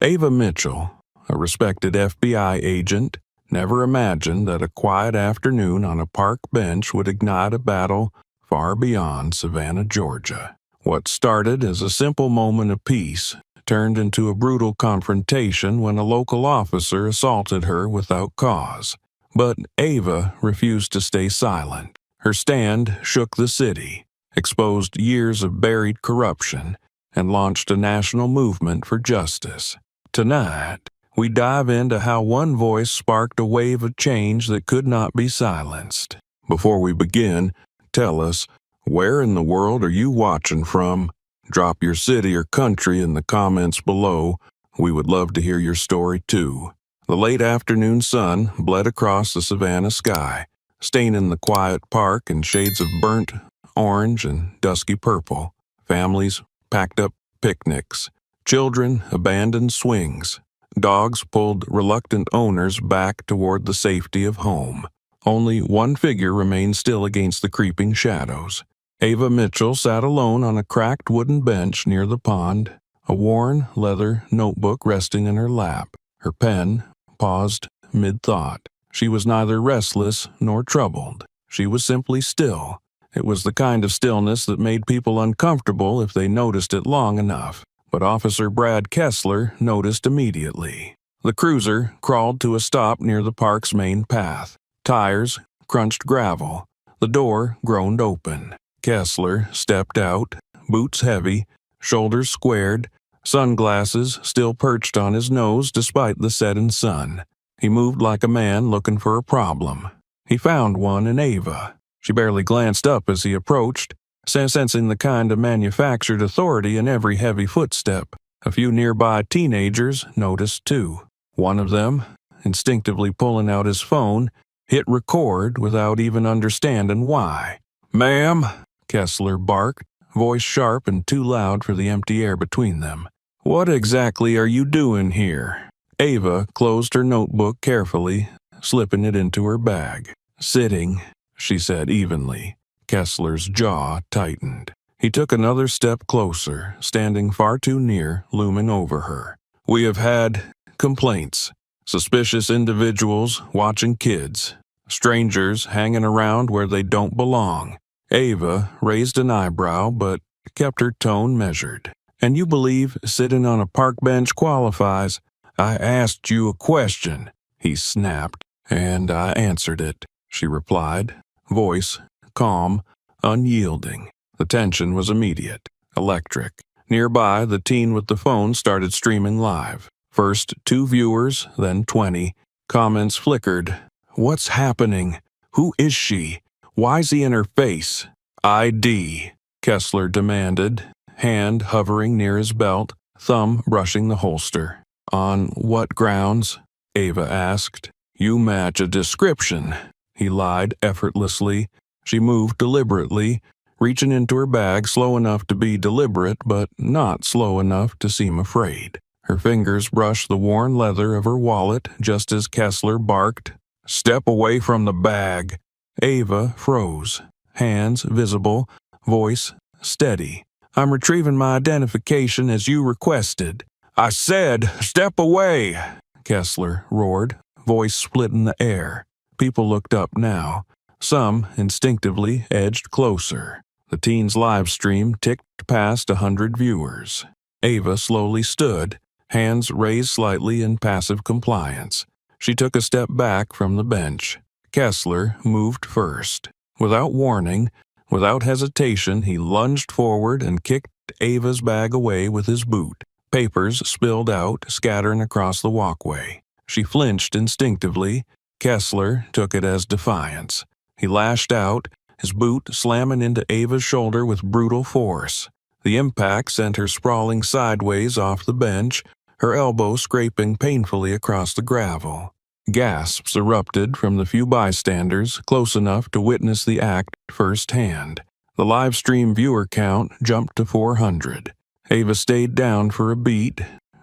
Ava Mitchell, a respected FBI agent, never imagined that a quiet afternoon on a park bench would ignite a battle far beyond Savannah, Georgia. What started as a simple moment of peace turned into a brutal confrontation when a local officer assaulted her without cause. But Ava refused to stay silent. Her stand shook the city, exposed years of buried corruption, and launched a national movement for justice. Tonight, we dive into how one voice sparked a wave of change that could not be silenced. Before we begin, tell us, where in the world are you watching from? Drop your city or country in the comments below. We would love to hear your story too. The late afternoon sun bled across the Savannah sky, staining the quiet park in shades of burnt orange and dusky purple. Families packed up picnics. Children abandoned swings. Dogs pulled reluctant owners back toward the safety of home. Only one figure remained still against the creeping shadows. Ava Mitchell sat alone on a cracked wooden bench near the pond, a worn leather notebook resting in her lap. Her pen paused mid-thought. She was neither restless nor troubled. She was simply still. It was the kind of stillness that made people uncomfortable if they noticed it long enough. But Officer Brad Kessler noticed immediately. The cruiser crawled to a stop near the park's main path. Tires crunched gravel. The door groaned open. Kessler stepped out, boots heavy, shoulders squared, sunglasses still perched on his nose despite the setting sun. He moved like a man looking for a problem. He found one in Ava. She barely glanced up as he approached, sensing the kind of manufactured authority in every heavy footstep. A few nearby teenagers noticed too. One of them, instinctively pulling out his phone, hit record without even understanding why. "Ma'am," Kessler barked, voice sharp and too loud for the empty air between them. "What exactly are you doing here?" Ava closed her notebook carefully, slipping it into her bag. "Sitting," she said evenly. Kessler's jaw tightened. He took another step closer, standing far too near, looming over her. "We have had complaints. Suspicious individuals watching kids. Strangers hanging around where they don't belong." Ava raised an eyebrow but kept her tone measured. "And you believe sitting on a park bench qualifies? I asked you a question," he snapped. "And I answered it," she replied, voice calm, unyielding. The tension was immediate, electric. Nearby, the teen with the phone started streaming live. First 2 viewers, then 20. Comments flickered. "What's happening? Who is she? Why's he in her face?" "ID," Kessler demanded, hand hovering near his belt, thumb brushing the holster. "On what grounds?" Ava asked. "You match a description," he lied effortlessly. She moved deliberately, reaching into her bag slow enough to be deliberate but not slow enough to seem afraid. Her fingers brushed the worn leather of her wallet just as Kessler barked, "Step away from the bag." Ava froze, hands visible, voice steady. "I'm retrieving my identification as you requested." "I said, step away!" Kessler roared, voice split in the air. People looked up now. Some instinctively edged closer. The teen's live stream ticked past 100 viewers. Ava slowly stood, hands raised slightly in passive compliance. She took a step back from the bench. Kessler moved first. Without warning, without hesitation, he lunged forward and kicked Ava's bag away with his boot. Papers spilled out, scattering across the walkway. She flinched instinctively. Kessler took it as defiance. He lashed out, his boot slamming into Ava's shoulder with brutal force. The impact sent her sprawling sideways off the bench, her elbow scraping painfully across the gravel. Gasps erupted from the few bystanders close enough to witness the act firsthand. The live stream viewer count jumped to 400. Ava stayed down for a beat,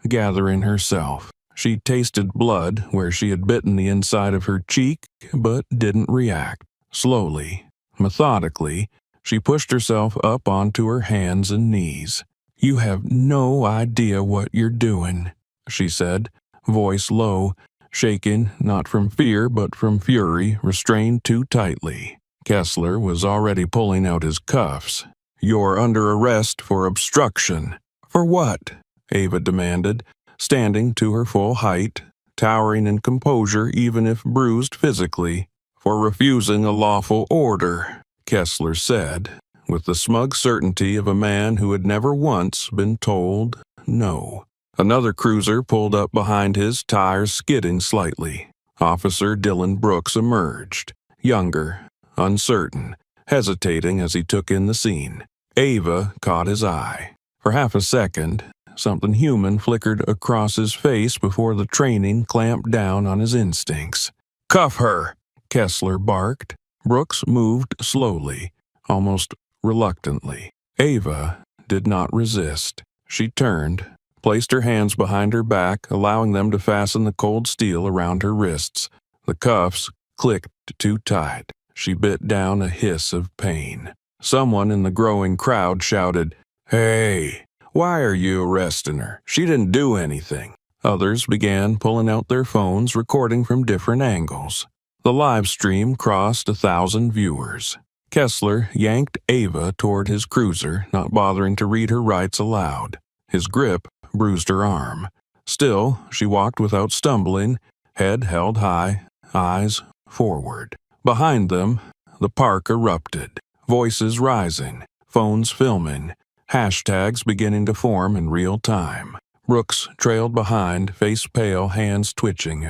gathering herself. She tasted blood where she had bitten the inside of her cheek, but didn't react. Slowly, methodically, she pushed herself up onto her hands and knees. "You have no idea what you're doing." she said, voice low, shaken not from fear but from fury restrained too tightly. Kessler was already pulling out his cuffs. "You're under arrest for obstruction." "For what?" Ava demanded, standing to her full height, towering in composure even if bruised physically. "For refusing a lawful order," Kessler said, with the smug certainty of a man who had never once been told no. Another cruiser pulled up behind his, tires skidding slightly. Officer Dylan Brooks emerged, younger, uncertain, hesitating as he took in the scene. Ava caught his eye. For half a second, something human flickered across his face before the training clamped down on his instincts. "Cuff her!" Kessler barked. Brooks moved slowly, almost reluctantly. Ava did not resist. She turned, placed her hands behind her back, allowing them to fasten the cold steel around her wrists. The cuffs clicked too tight. She bit down a hiss of pain. Someone in the growing crowd shouted, "Hey, why are you arresting her? She didn't do anything." Others began pulling out their phones, recording from different angles. The live stream crossed 1,000 viewers. Kessler yanked Ava toward his cruiser, not bothering to read her rights aloud. His grip bruised her arm. Still, she walked without stumbling, head held high, eyes forward. Behind them, the park erupted, voices rising, phones filming, hashtags beginning to form in real time. Brooks trailed behind, face pale, hands twitching.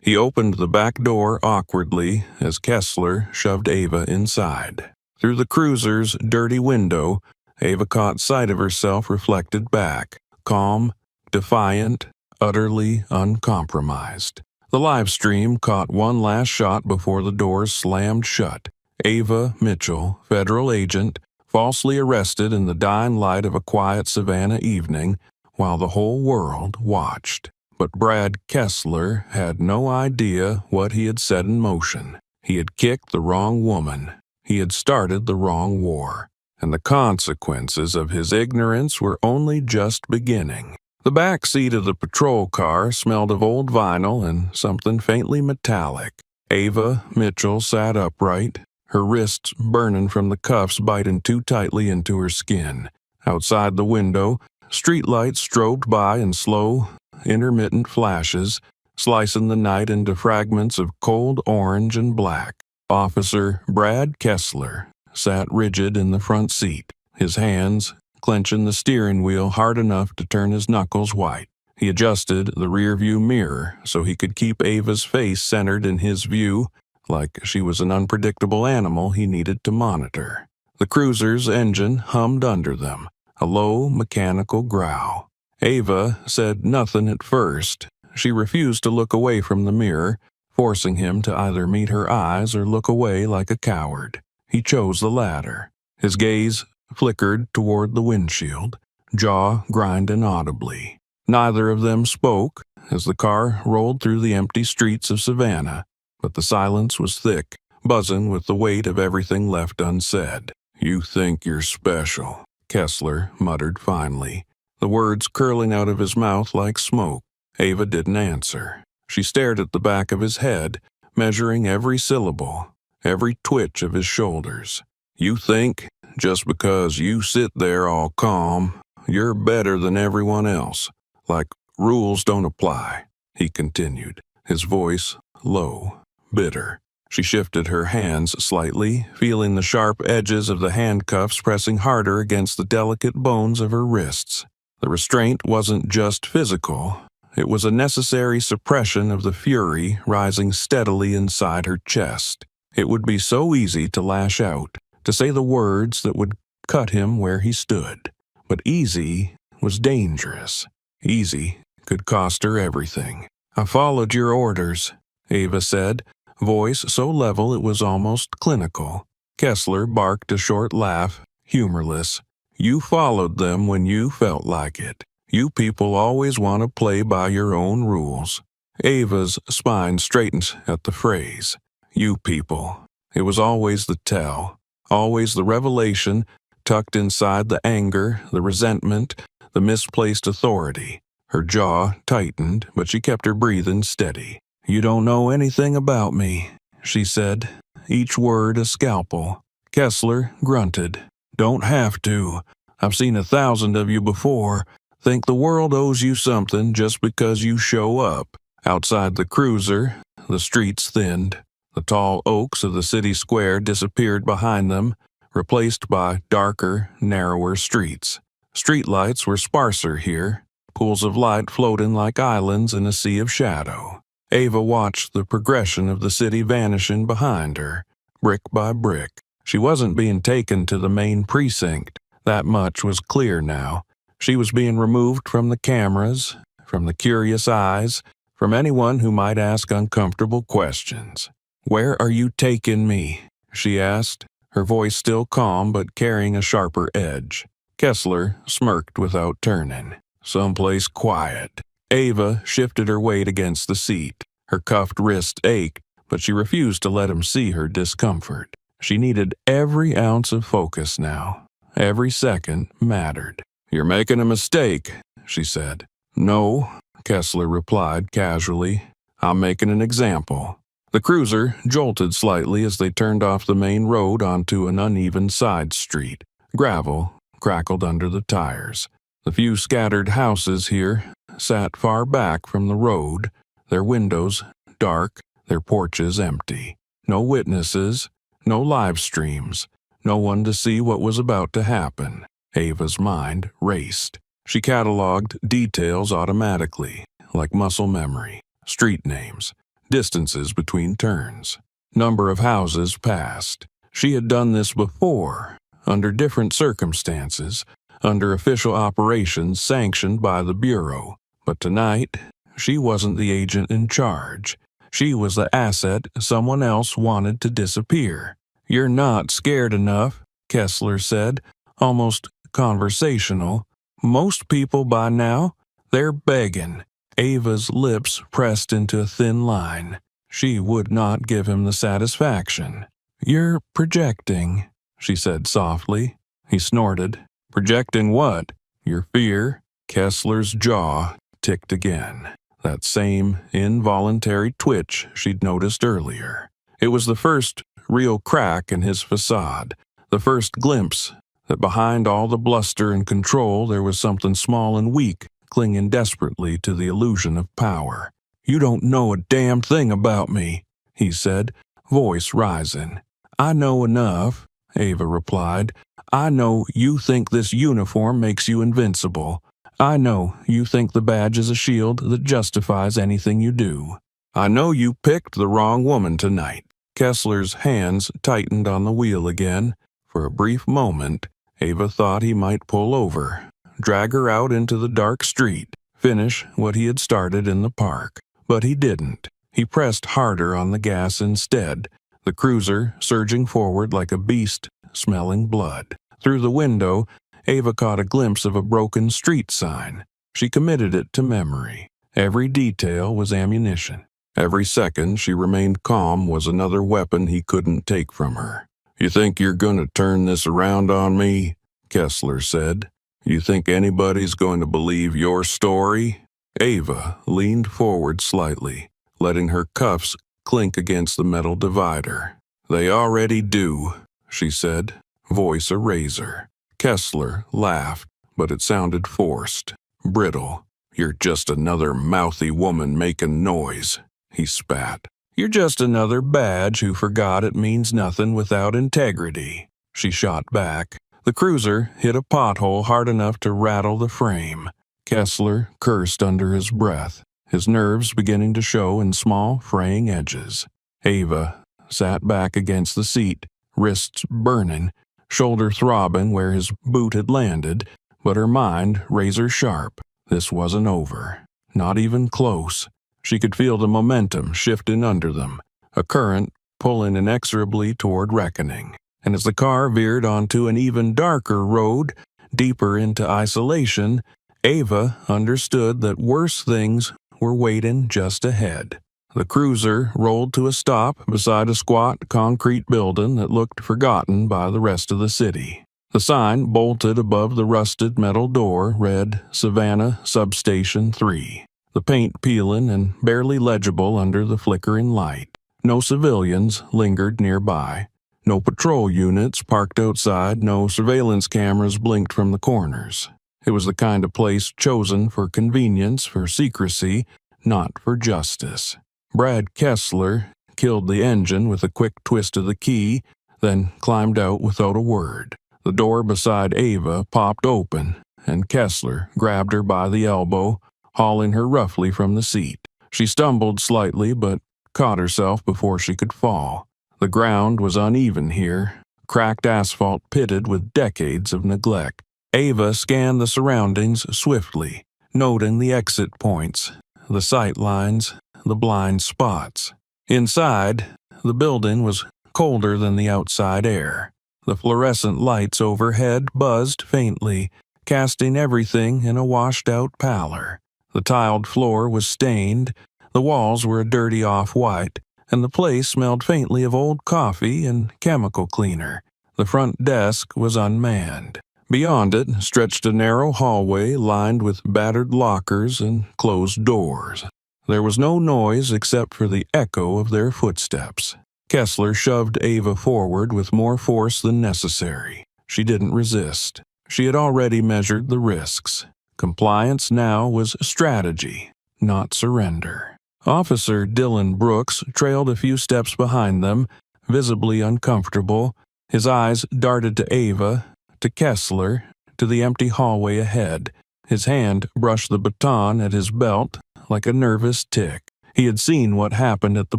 He opened the back door awkwardly as Kessler shoved Ava inside. Through the cruiser's dirty window, Ava caught sight of herself reflected back, calm, defiant, utterly uncompromised. The live stream caught one last shot before the doors slammed shut. Ava Mitchell, federal agent, falsely arrested in the dying light of a quiet Savannah evening, while the whole world watched. But Brad Kessler had no idea what he had set in motion. He had kicked the wrong woman. He had started the wrong war. And the consequences of his ignorance were only just beginning. The back seat of the patrol car smelled of old vinyl and something faintly metallic. Ava Mitchell sat upright, her wrists burning from the cuffs biting too tightly into her skin. Outside the window, streetlights strobed by in slow, intermittent flashes, slicing the night into fragments of cold orange and black. Officer Brad Kessler sat rigid in the front seat, his hands clenching the steering wheel hard enough to turn his knuckles white. He adjusted the rearview mirror so he could keep Ava's face centered in his view, like she was an unpredictable animal he needed to monitor. The cruiser's engine hummed under them, a low mechanical growl. Ava said nothing at first. She refused to look away from the mirror, forcing him to either meet her eyes or look away like a coward. He chose the latter. His gaze flickered toward the windshield, jaw grinding audibly. Neither of them spoke as the car rolled through the empty streets of Savannah, but the silence was thick, buzzing with the weight of everything left unsaid. "You think you're special," Kessler muttered finally, the words curling out of his mouth like smoke. Ava didn't answer. She stared at the back of his head, measuring every syllable, every twitch of his shoulders. "You think, just because you sit there all calm, you're better than everyone else, like rules don't apply," he continued, his voice low, bitter. She shifted her hands slightly, feeling the sharp edges of the handcuffs pressing harder against the delicate bones of her wrists. The restraint wasn't just physical. It was a necessary suppression of the fury rising steadily inside her chest. It would be so easy to lash out, to say the words that would cut him where he stood. But easy was dangerous. Easy could cost her everything. "I followed your orders," Ava said, voice so level it was almost clinical. Kessler barked a short laugh, humorless. "You followed them when you felt like it. You people always want to play by your own rules." Ava's spine straightened at the phrase. "You people." It was always the tell, always the revelation tucked inside the anger, the resentment, the misplaced authority. Her jaw tightened, but she kept her breathing steady. "You don't know anything about me," she said, each word a scalpel. Kessler grunted. "Don't have to. I've seen 1,000 of you before. Think the world owes you something just because you show up." Outside the cruiser, the streets thinned. The tall oaks of the city square disappeared behind them, replaced by darker, narrower streets. Streetlights were sparser here, pools of light floating like islands in a sea of shadow. Ava watched the progression of the city vanishing behind her, brick by brick. She wasn't being taken to the main precinct. That much was clear now. She was being removed from the cameras, from the curious eyes, from anyone who might ask uncomfortable questions. "Where are you taking me?" she asked, her voice still calm but carrying a sharper edge. Kessler smirked without turning. "Someplace quiet." Ava shifted her weight against the seat. Her cuffed wrist ached, but she refused to let him see her discomfort. She needed every ounce of focus now. Every second mattered. "You're making a mistake," she said. "No," Kessler replied casually. "I'm making an example." The cruiser jolted slightly as they turned off the main road onto an uneven side street. Gravel crackled under the tires. The few scattered houses here sat far back from the road, their windows dark, their porches empty. No witnesses, no live streams, no one to see what was about to happen. Ava's mind raced. She cataloged details automatically, like muscle memory. Street names, distances between turns, number of houses passed. She had done this before, under different circumstances, under official operations sanctioned by the Bureau. But tonight, she wasn't the agent in charge. She was the asset someone else wanted to disappear. "You're not scared enough," Kessler said, almost conversational. "Most people by now, they're begging." Ava's lips pressed into a thin line. She would not give him the satisfaction. "You're projecting," she said softly. He snorted. "Projecting what?" "Your fear." Kessler's jaw ticked again. That same involuntary twitch she'd noticed earlier. It was the first real crack in his facade, the first glimpse that behind all the bluster and control there was something small and weak, clinging desperately to the illusion of power. "You don't know a damn thing about me," he said, voice rising. "I know enough," Ava replied. "I know you think this uniform makes you invincible. I know you think the badge is a shield that justifies anything you do. I know you picked the wrong woman tonight." Kessler's hands tightened on the wheel again. For a brief moment, Ava thought he might pull over, drag her out into the dark street, finish what he had started in the park. But he didn't. He pressed harder on the gas instead, the cruiser surging forward like a beast smelling blood. Through the window, Ava caught a glimpse of a broken street sign. She committed it to memory. Every detail was ammunition. Every second she remained calm was another weapon he couldn't take from her. "You think you're going to turn this around on me?" Kessler said. "You think anybody's going to believe your story?" Ava leaned forward slightly, letting her cuffs clink against the metal divider. "They already do," she said, voice a razor. Kessler laughed, but it sounded forced, brittle. "You're just another mouthy woman making noise," he spat. "You're just another badge who forgot it means nothing without integrity," she shot back. The cruiser hit a pothole hard enough to rattle the frame. Kessler cursed under his breath, his nerves beginning to show in small, fraying edges. Ava sat back against the seat, wrists burning, shoulder throbbing where his boot had landed, but her mind razor sharp. This wasn't over. Not even close. She could feel the momentum shifting under them, a current pulling inexorably toward reckoning. And as the car veered onto an even darker road, deeper into isolation, Ava understood that worse things were waiting just ahead. The cruiser rolled to a stop beside a squat concrete building that looked forgotten by the rest of the city. The sign, bolted above the rusted metal door, read Savannah Substation 3. The paint peeling and barely legible under the flickering light. No civilians lingered nearby. No patrol units parked outside, no surveillance cameras blinked from the corners. It was the kind of place chosen for convenience, for secrecy, not for justice. Brad Kessler killed the engine with a quick twist of the key, then climbed out without a word. The door beside Ava popped open, and Kessler grabbed her by the elbow, hauling her roughly from the seat. She stumbled slightly, but caught herself before she could fall. The ground was uneven here, cracked asphalt pitted with decades of neglect. Ava scanned the surroundings swiftly, noting the exit points, the sight lines, the blind spots. Inside, the building was colder than the outside air. The fluorescent lights overhead buzzed faintly, casting everything in a washed-out pallor. The tiled floor was stained, the walls were a dirty off-white, and the place smelled faintly of old coffee and chemical cleaner. The front desk was unmanned. Beyond it stretched a narrow hallway lined with battered lockers and closed doors. There was no noise except for the echo of their footsteps. Kessler shoved Ava forward with more force than necessary. She didn't resist. She had already measured the risks. Compliance now was strategy, not surrender. Officer Dylan Brooks trailed a few steps behind them, visibly uncomfortable. His eyes darted to Ava, to Kessler, to the empty hallway ahead. His hand brushed the baton at his belt like a nervous tick. He had seen what happened at the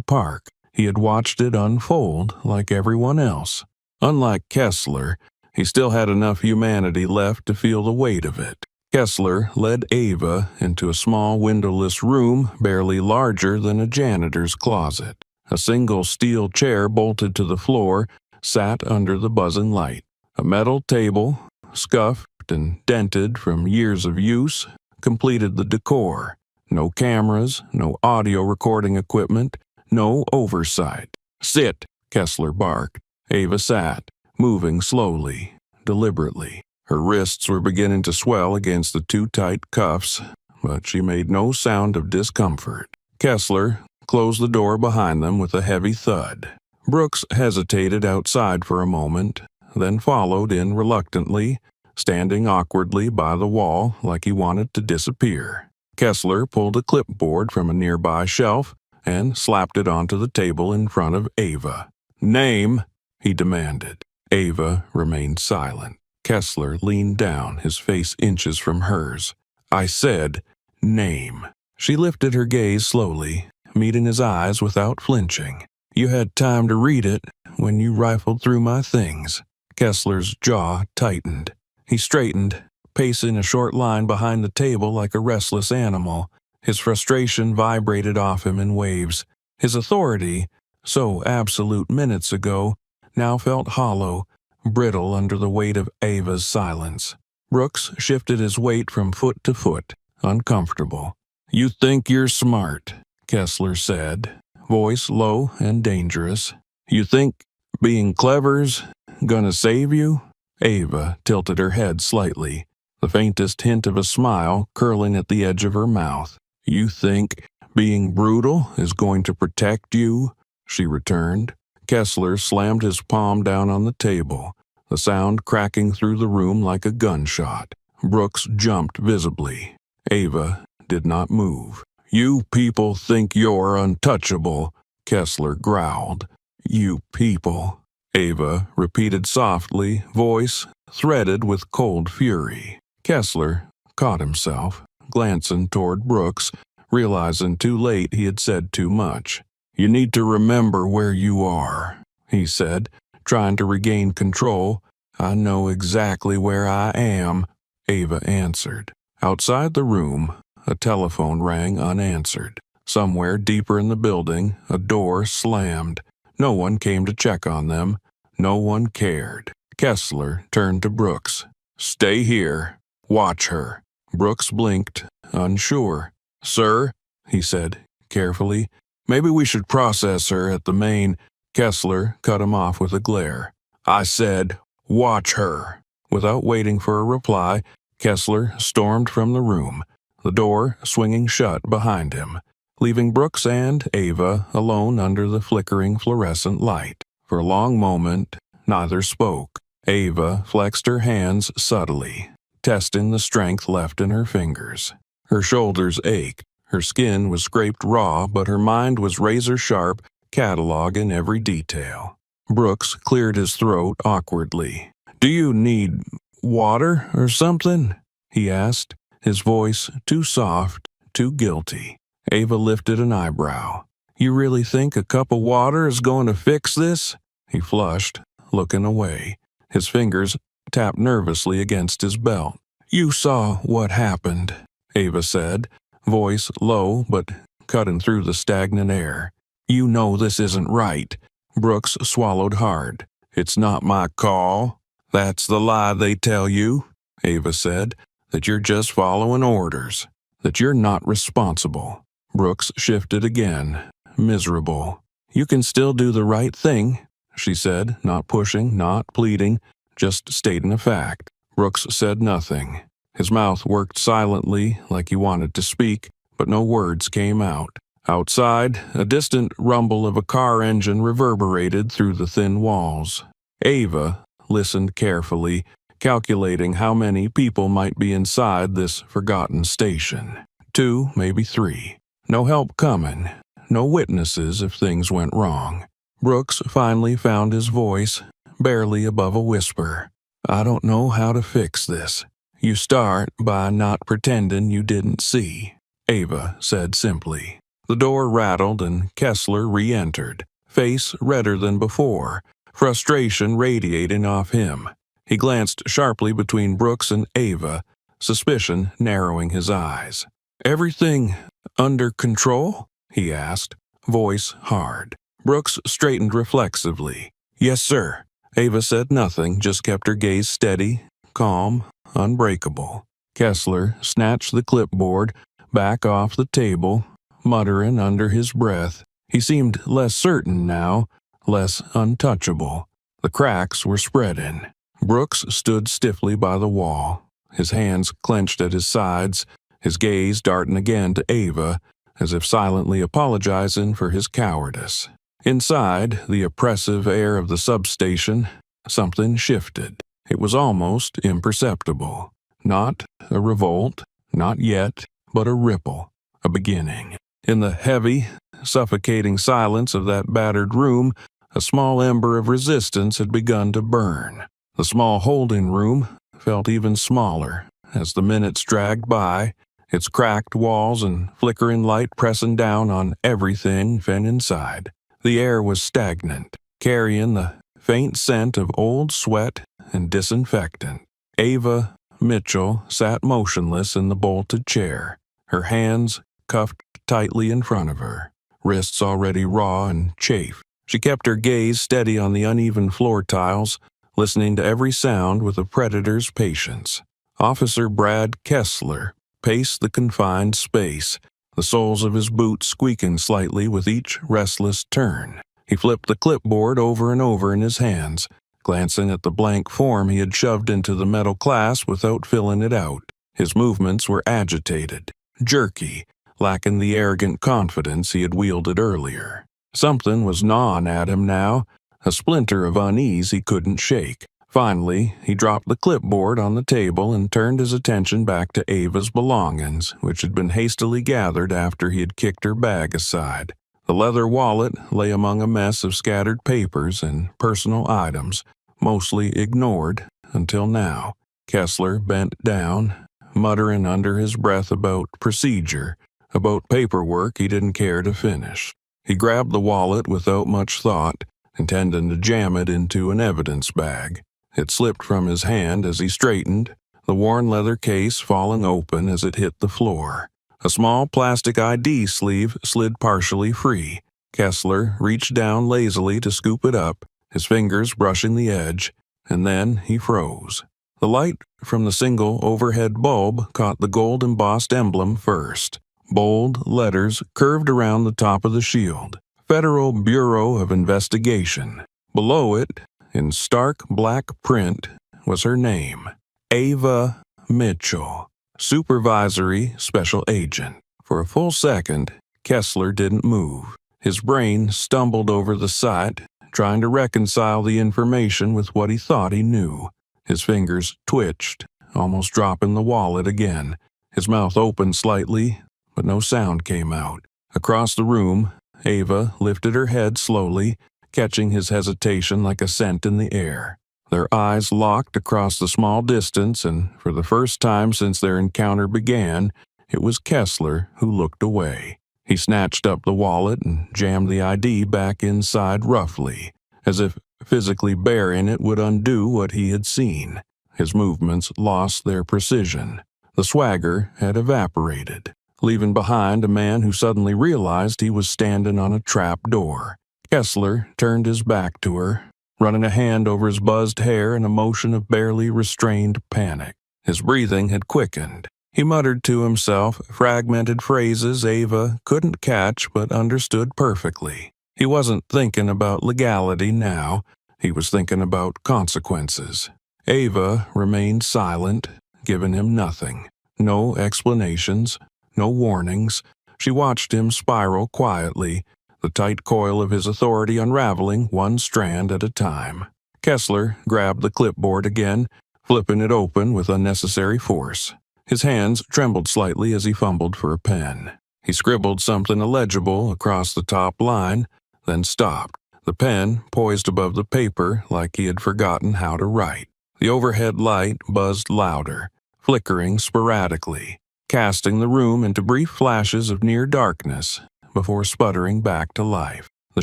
park. He had watched it unfold like everyone else. Unlike Kessler, he still had enough humanity left to feel the weight of it. Kessler led Ava into a small windowless room barely larger than a janitor's closet. A single steel chair bolted to the floor sat under the buzzing light. A metal table, scuffed and dented from years of use, completed the decor. No cameras, no audio recording equipment, no oversight. "Sit," Kessler barked. Ava sat, moving slowly, deliberately. Her wrists were beginning to swell against the too tight cuffs, but she made no sound of discomfort. Kessler closed the door behind them with a heavy thud. Brooks hesitated outside for a moment, then followed in reluctantly, standing awkwardly by the wall like he wanted to disappear. Kessler pulled a clipboard from a nearby shelf and slapped it onto the table in front of Ava. "Name," he demanded. Ava remained silent. Kessler leaned down, his face inches from hers. "I said, name." She lifted her gaze slowly, meeting his eyes without flinching. "You had time to read it when you rifled through my things." Kessler's jaw tightened. He straightened, pacing a short line behind the table like a restless animal. His frustration vibrated off him in waves. His authority, so absolute minutes ago, now felt hollow, brittle under the weight of Ava's silence. Brooks shifted his weight from foot to foot, uncomfortable. "You think you're smart," Kessler said, voice low and dangerous. "You think being clever's gonna save you?" Ava tilted her head slightly, the faintest hint of a smile curling at the edge of her mouth. "You think being brutal is going to protect you?" she returned. Kessler slammed his palm down on the table, the sound cracking through the room like a gunshot. Brooks jumped visibly. Ava did not move. "You people think you're untouchable," Kessler growled. "You people," Ava repeated softly, voice threaded with cold fury. Kessler caught himself, glancing toward Brooks, realizing too late he had said too much. "You need to remember where you are," he said, trying to regain control. "I know exactly where I am," Ava answered. Outside the room, a telephone rang unanswered. Somewhere deeper in the building, a door slammed. No one came to check on them. No one cared. Kessler turned to Brooks. "Stay here. Watch her." Brooks blinked, unsure. "Sir," he said, carefully, "maybe we should process her at the main—" Kessler cut him off with a glare. "I said, watch her." Without waiting for a reply, Kessler stormed from the room, the door swinging shut behind him, leaving Brooks and Ava alone under the flickering fluorescent light. For a long moment, neither spoke. Ava flexed her hands subtly, testing the strength left in her fingers. Her shoulders ached. Her skin was scraped raw, but her mind was razor-sharp, catalog in every detail. Brooks cleared his throat awkwardly. "Do you need water or something?" he asked, his voice too soft, too guilty. Ava lifted an eyebrow. "You really think a cup of water is going to fix this?" He flushed, looking away. His fingers tapped nervously against his belt. "You saw what happened," Ava said, voice low but cutting through the stagnant air. "You know this isn't right." Brooks swallowed hard. "It's not my call." "That's the lie they tell you," Ava said, "that you're just following orders, that you're not responsible." Brooks shifted again, miserable. "You can still do the right thing," she said, not pushing, not pleading, just stating a fact. Brooks said nothing. His mouth worked silently, like he wanted to speak, but no words came out. Outside, a distant rumble of a car engine reverberated through the thin walls. Ava listened carefully, calculating how many people might be inside this forgotten station. 2, maybe 3. No help coming. No witnesses if things went wrong. Brooks finally found his voice, barely above a whisper. "I don't know how to fix this. You start by not pretending you didn't see," Ava said simply. The door rattled and Kessler re-entered, face redder than before, frustration radiating off him. He glanced sharply between Brooks and Ava, suspicion narrowing his eyes. "Everything under control?" he asked, voice hard. Brooks straightened reflexively. "Yes, sir." Ava said nothing, just kept her gaze steady, calm, unbreakable. Kessler snatched the clipboard back off the table, muttering under his breath. He seemed less certain now, less untouchable. The cracks were spreading. Brooks stood stiffly by the wall, his hands clenched at his sides, his gaze darting again to Ava, as if silently apologizing for his cowardice. Inside the oppressive air of the substation, something shifted. It was almost imperceptible. Not a revolt, not yet, but a ripple, a beginning. In the heavy, suffocating silence of that battered room, a small ember of resistance had begun to burn. The small holding room felt even smaller as the minutes dragged by, its cracked walls and flickering light pressing down on everything fin inside. The air was stagnant, carrying the faint scent of old sweat and disinfectant. Ava Mitchell sat motionless in the bolted chair, her hands cuffed tightly in front of her, wrists already raw and chafed. She kept her gaze steady on the uneven floor tiles, listening to every sound with a predator's patience. Officer Brad Kessler paced the confined space, the soles of his boots squeaking slightly with each restless turn. He flipped the clipboard over and over in his hands, glancing at the blank form he had shoved into the metal class without filling it out. His movements were agitated, jerky, lacking the arrogant confidence he had wielded earlier. Something was gnawing at him now, a splinter of unease he couldn't shake. Finally, he dropped the clipboard on the table and turned his attention back to Ava's belongings, which had been hastily gathered after he had kicked her bag aside. The leather wallet lay among a mess of scattered papers and personal items, mostly ignored until now. Kessler bent down, muttering under his breath about procedure, about paperwork he didn't care to finish. He grabbed the wallet without much thought, intending to jam it into an evidence bag. It slipped from his hand as he straightened, the worn leather case falling open as it hit the floor. A small plastic ID sleeve slid partially free. Kessler reached down lazily to scoop it up, his fingers brushing the edge, and then he froze. The light from the single overhead bulb caught the gold-embossed emblem first. Bold letters curved around the top of the shield. Federal Bureau of Investigation. Below it, in stark black print, was her name. Ava Mitchell, Supervisory Special Agent. For a full second, Kessler didn't move. His brain stumbled over the sight, trying to reconcile the information with what he thought he knew. His fingers twitched, almost dropping the wallet again. His mouth opened slightly, but no sound came out. Across the room, Ava lifted her head slowly, catching his hesitation like a scent in the air. Their eyes locked across the small distance, and for the first time since their encounter began, it was Kessler who looked away. He snatched up the wallet and jammed the ID back inside roughly, as if physically baring it would undo what he had seen. His movements lost their precision. The swagger had evaporated, leaving behind a man who suddenly realized he was standing on a trap door. Kessler turned his back to her, running a hand over his buzzed hair in a motion of barely restrained panic. His breathing had quickened. He muttered to himself fragmented phrases Ava couldn't catch but understood perfectly. He wasn't thinking about legality now. He was thinking about consequences. Ava remained silent, giving him nothing. No explanations, no warnings. She watched him spiral quietly, the tight coil of his authority unraveling one strand at a time. Kessler grabbed the clipboard again, flipping it open with unnecessary force. His hands trembled slightly as he fumbled for a pen. He scribbled something illegible across the top line, then stopped, the pen poised above the paper like he had forgotten how to write. The overhead light buzzed louder, flickering sporadically, casting the room into brief flashes of near darkness before sputtering back to life. The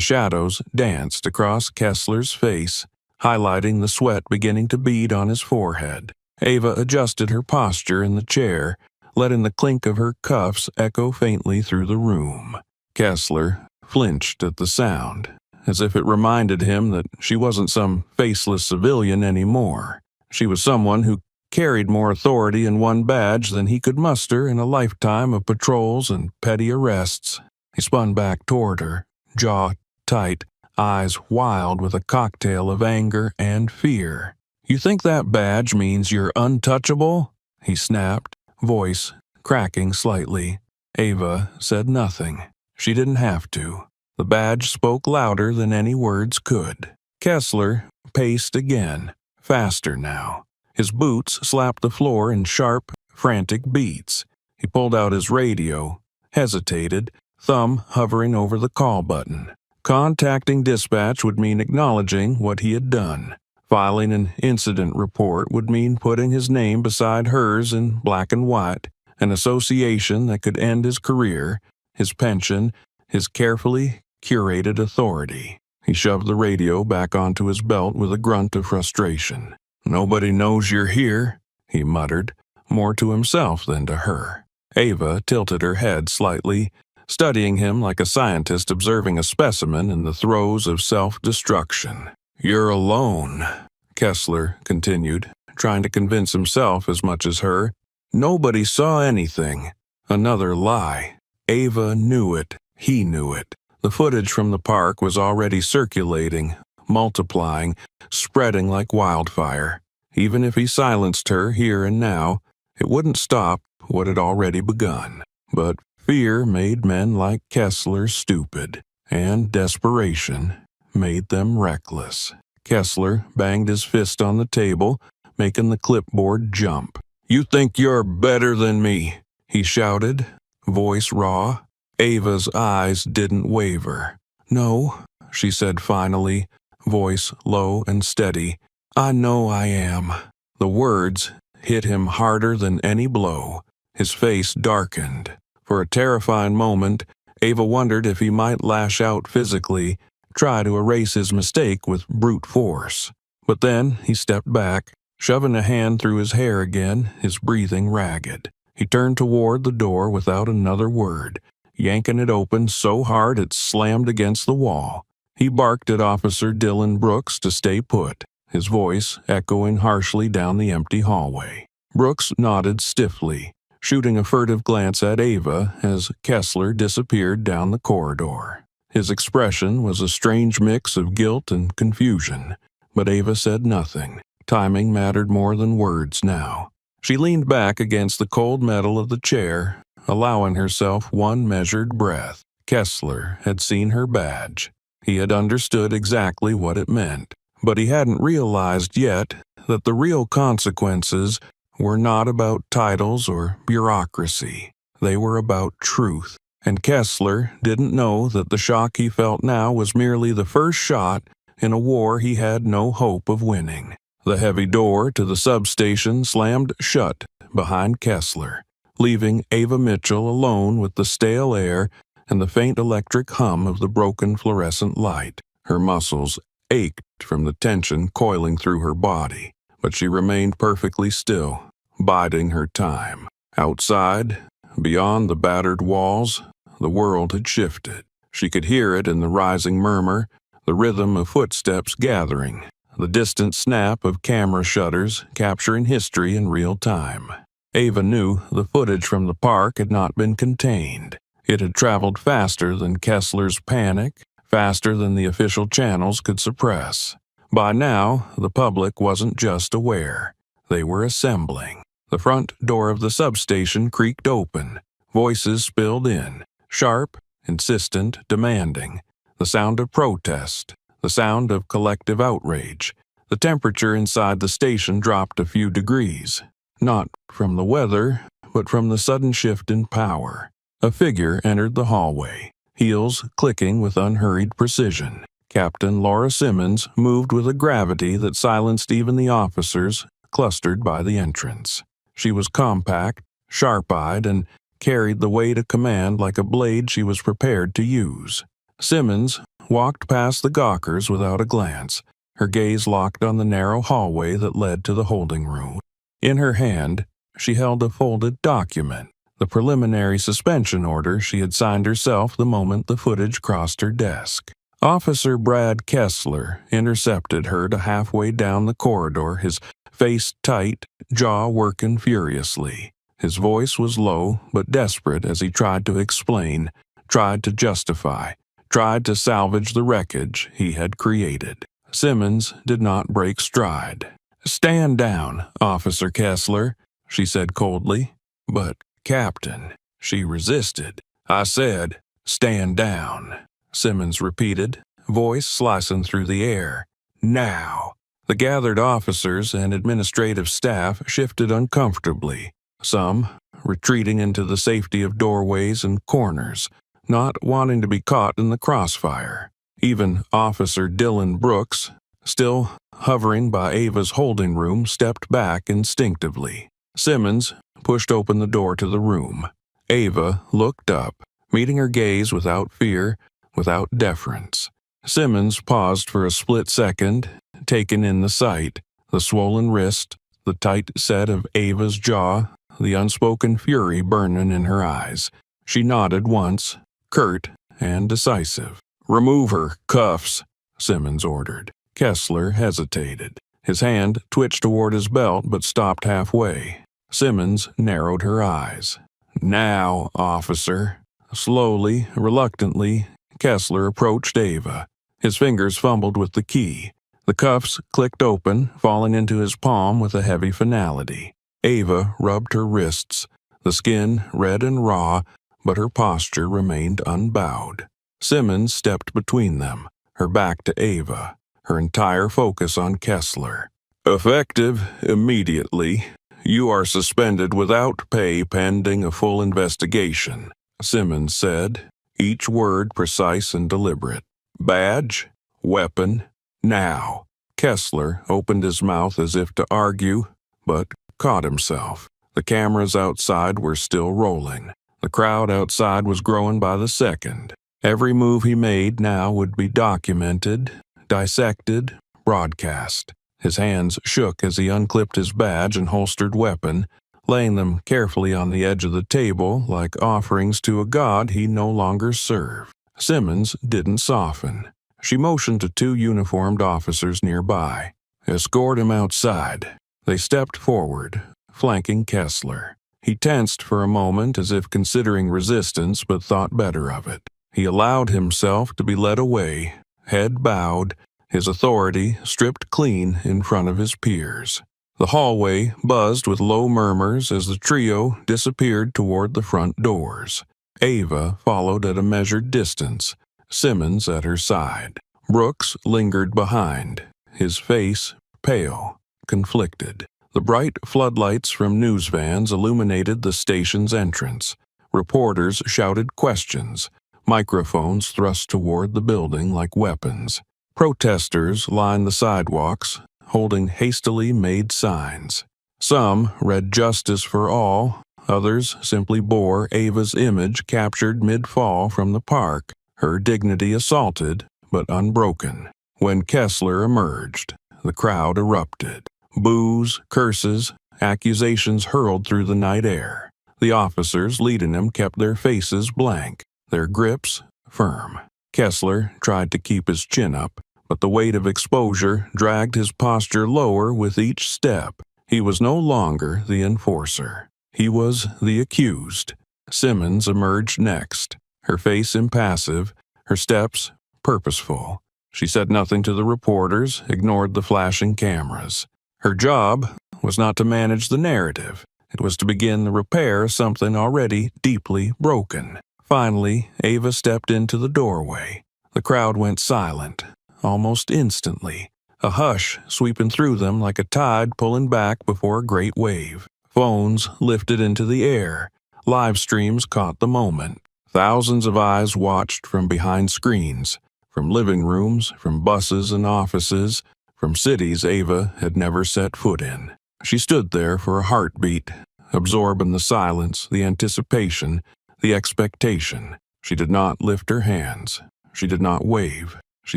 shadows danced across Kessler's face, highlighting the sweat beginning to bead on his forehead. Ava adjusted her posture in the chair, letting the clink of her cuffs echo faintly through the room. Kessler flinched at the sound, as if it reminded him that she wasn't some faceless civilian anymore. She was someone who carried more authority in one badge than he could muster in a lifetime of patrols and petty arrests. He spun back toward her, jaw tight, eyes wild with a cocktail of anger and fear. "You think that badge means you're untouchable?" he snapped, voice cracking slightly. Ava said nothing. She didn't have to. The badge spoke louder than any words could. Kessler paced again, faster now. His boots slapped the floor in sharp, frantic beats. He pulled out his radio, hesitated, thumb hovering over the call button. Contacting dispatch would mean acknowledging what he had done. Filing an incident report would mean putting his name beside hers in black and white, an association that could end his career, his pension, his carefully curated authority. He shoved the radio back onto his belt with a grunt of frustration. "Nobody knows you're here," he muttered, more to himself than to her. Ava tilted her head slightly, studying him like a scientist observing a specimen in the throes of self-destruction. "You're alone," Kessler continued, trying to convince himself as much as her. "Nobody saw anything." Another lie. Ava knew it. He knew it. The footage from the park was already circulating, multiplying, spreading like wildfire. Even if he silenced her here and now, it wouldn't stop what had already begun. But fear made men like Kessler stupid, and desperation made them reckless. Kessler banged his fist on the table, making the clipboard jump. "You think you're better than me," he shouted, voice raw. Ava's eyes didn't waver. "No," she said finally, voice low and steady. "I know I am." The words hit him harder than any blow. His face darkened. For a terrifying moment, Ava wondered if he might lash out physically, try to erase his mistake with brute force. But then he stepped back, shoving a hand through his hair again, his breathing ragged. He turned toward the door without another word, yanking it open so hard it slammed against the wall. He barked at Officer Dylan Brooks to stay put, his voice echoing harshly down the empty hallway. Brooks nodded stiffly, shooting a furtive glance at Ava as Kessler disappeared down the corridor. His expression was a strange mix of guilt and confusion, but Ava said nothing. Timing mattered more than words now. She leaned back against the cold metal of the chair, allowing herself one measured breath. Kessler had seen her badge. He had understood exactly what it meant, but he hadn't realized yet that the real consequences were not about titles or bureaucracy. They were about truth, and Kessler didn't know that the shock he felt now was merely the first shot in a war he had no hope of winning. The heavy door to the substation slammed shut behind Kessler, leaving Ava Mitchell alone with the stale air and the faint electric hum of the broken fluorescent light. Her muscles ached from the tension coiling through her body, but she remained perfectly still, biding her time. Outside, beyond the battered walls, the world had shifted. She could hear it in the rising murmur, the rhythm of footsteps gathering, the distant snap of camera shutters capturing history in real time. Ava knew the footage from the park had not been contained. It had traveled faster than Kessler's panic, faster than the official channels could suppress. By now, the public wasn't just aware. They were assembling. The front door of the substation creaked open. Voices spilled in, sharp, insistent, demanding. The sound of protest, the sound of collective outrage. The temperature inside the station dropped a few degrees, not from the weather, but from the sudden shift in power. A figure entered the hallway, heels clicking with unhurried precision. Captain Laura Simmons moved with a gravity that silenced even the officers clustered by the entrance. She was compact, sharp-eyed, and carried the weight of command like a blade she was prepared to use. Simmons walked past the gawkers without a glance, her gaze locked on the narrow hallway that led to the holding room. In her hand, she held a folded document, the preliminary suspension order she had signed herself the moment the footage crossed her desk. Officer Brad Kessler intercepted her halfway down the corridor, his face tight, jaw working furiously. His voice was low but desperate as he tried to explain, tried to justify, tried to salvage the wreckage he had created. Simmons did not break stride. "Stand down, Officer Kessler," she said coldly. "But, Captain," she resisted. "I said, stand down," Simmons repeated, voice slicing through the air. "Now." The gathered officers and administrative staff shifted uncomfortably, some retreating into the safety of doorways and corners, not wanting to be caught in the crossfire. Even Officer Dylan Brooks, still hovering by Ava's holding room, stepped back instinctively. Simmons pushed open the door to the room. Ava looked up, meeting her gaze without fear, without deference. Simmons paused for a split second, taking in the sight, the swollen wrist, the tight set of Ava's jaw, the unspoken fury burning in her eyes. She nodded once, curt and decisive. "Remove her cuffs," Simmons ordered. Kessler hesitated. His hand twitched toward his belt but stopped halfway. Simmons narrowed her eyes. "Now, officer." Slowly, reluctantly, Kessler approached Ava. His fingers fumbled with the key. The cuffs clicked open, falling into his palm with a heavy finality. Ava rubbed her wrists, the skin red and raw, but her posture remained unbowed. Simmons stepped between them, her back to Ava, her entire focus on Kessler. "Effective immediately. You are suspended without pay pending a full investigation," Simmons said, each word precise and deliberate. "Badge, weapon, now." Kessler opened his mouth as if to argue, but caught himself. The cameras outside were still rolling. The crowd outside was growing by the second. Every move he made now would be documented, dissected, broadcast. His hands shook as he unclipped his badge and holstered weapon, laying them carefully on the edge of the table like offerings to a god he no longer served. Simmons didn't soften. She motioned to two uniformed officers nearby. "Escort him outside." They stepped forward, flanking Kessler. He tensed for a moment as if considering resistance but thought better of it. He allowed himself to be led away, head bowed, his authority stripped clean in front of his peers. The hallway buzzed with low murmurs as the trio disappeared toward the front doors. Ava followed at a measured distance, Simmons at her side. Brooks lingered behind, his face pale, conflicted. The bright floodlights from news vans illuminated the station's entrance. Reporters shouted questions, microphones thrust toward the building like weapons. Protesters lined the sidewalks, holding hastily made signs. Some read justice for all, others simply bore Ava's image captured mid-fall from the park, her dignity assaulted but unbroken. When Kessler emerged, the crowd erupted. Boos, curses, accusations hurled through the night air. The officers leading him kept their faces blank, their grips firm. Kessler tried to keep his chin up, but the weight of exposure dragged his posture lower with each step. He was no longer the enforcer. He was the accused. Simmons emerged next, her face impassive, her steps purposeful. She said nothing to the reporters, ignored the flashing cameras. Her job was not to manage the narrative. It was to begin the repair of something already deeply broken. Finally, Ava stepped into the doorway. The crowd went silent, almost instantly, a hush sweeping through them like a tide pulling back before a great wave. Phones lifted into the air. Live streams caught the moment. Thousands of eyes watched from behind screens, from living rooms, from buses and offices, from cities Ava had never set foot in. She stood there for a heartbeat, absorbing the silence, the anticipation, the expectation. She did not lift her hands. She did not wave. She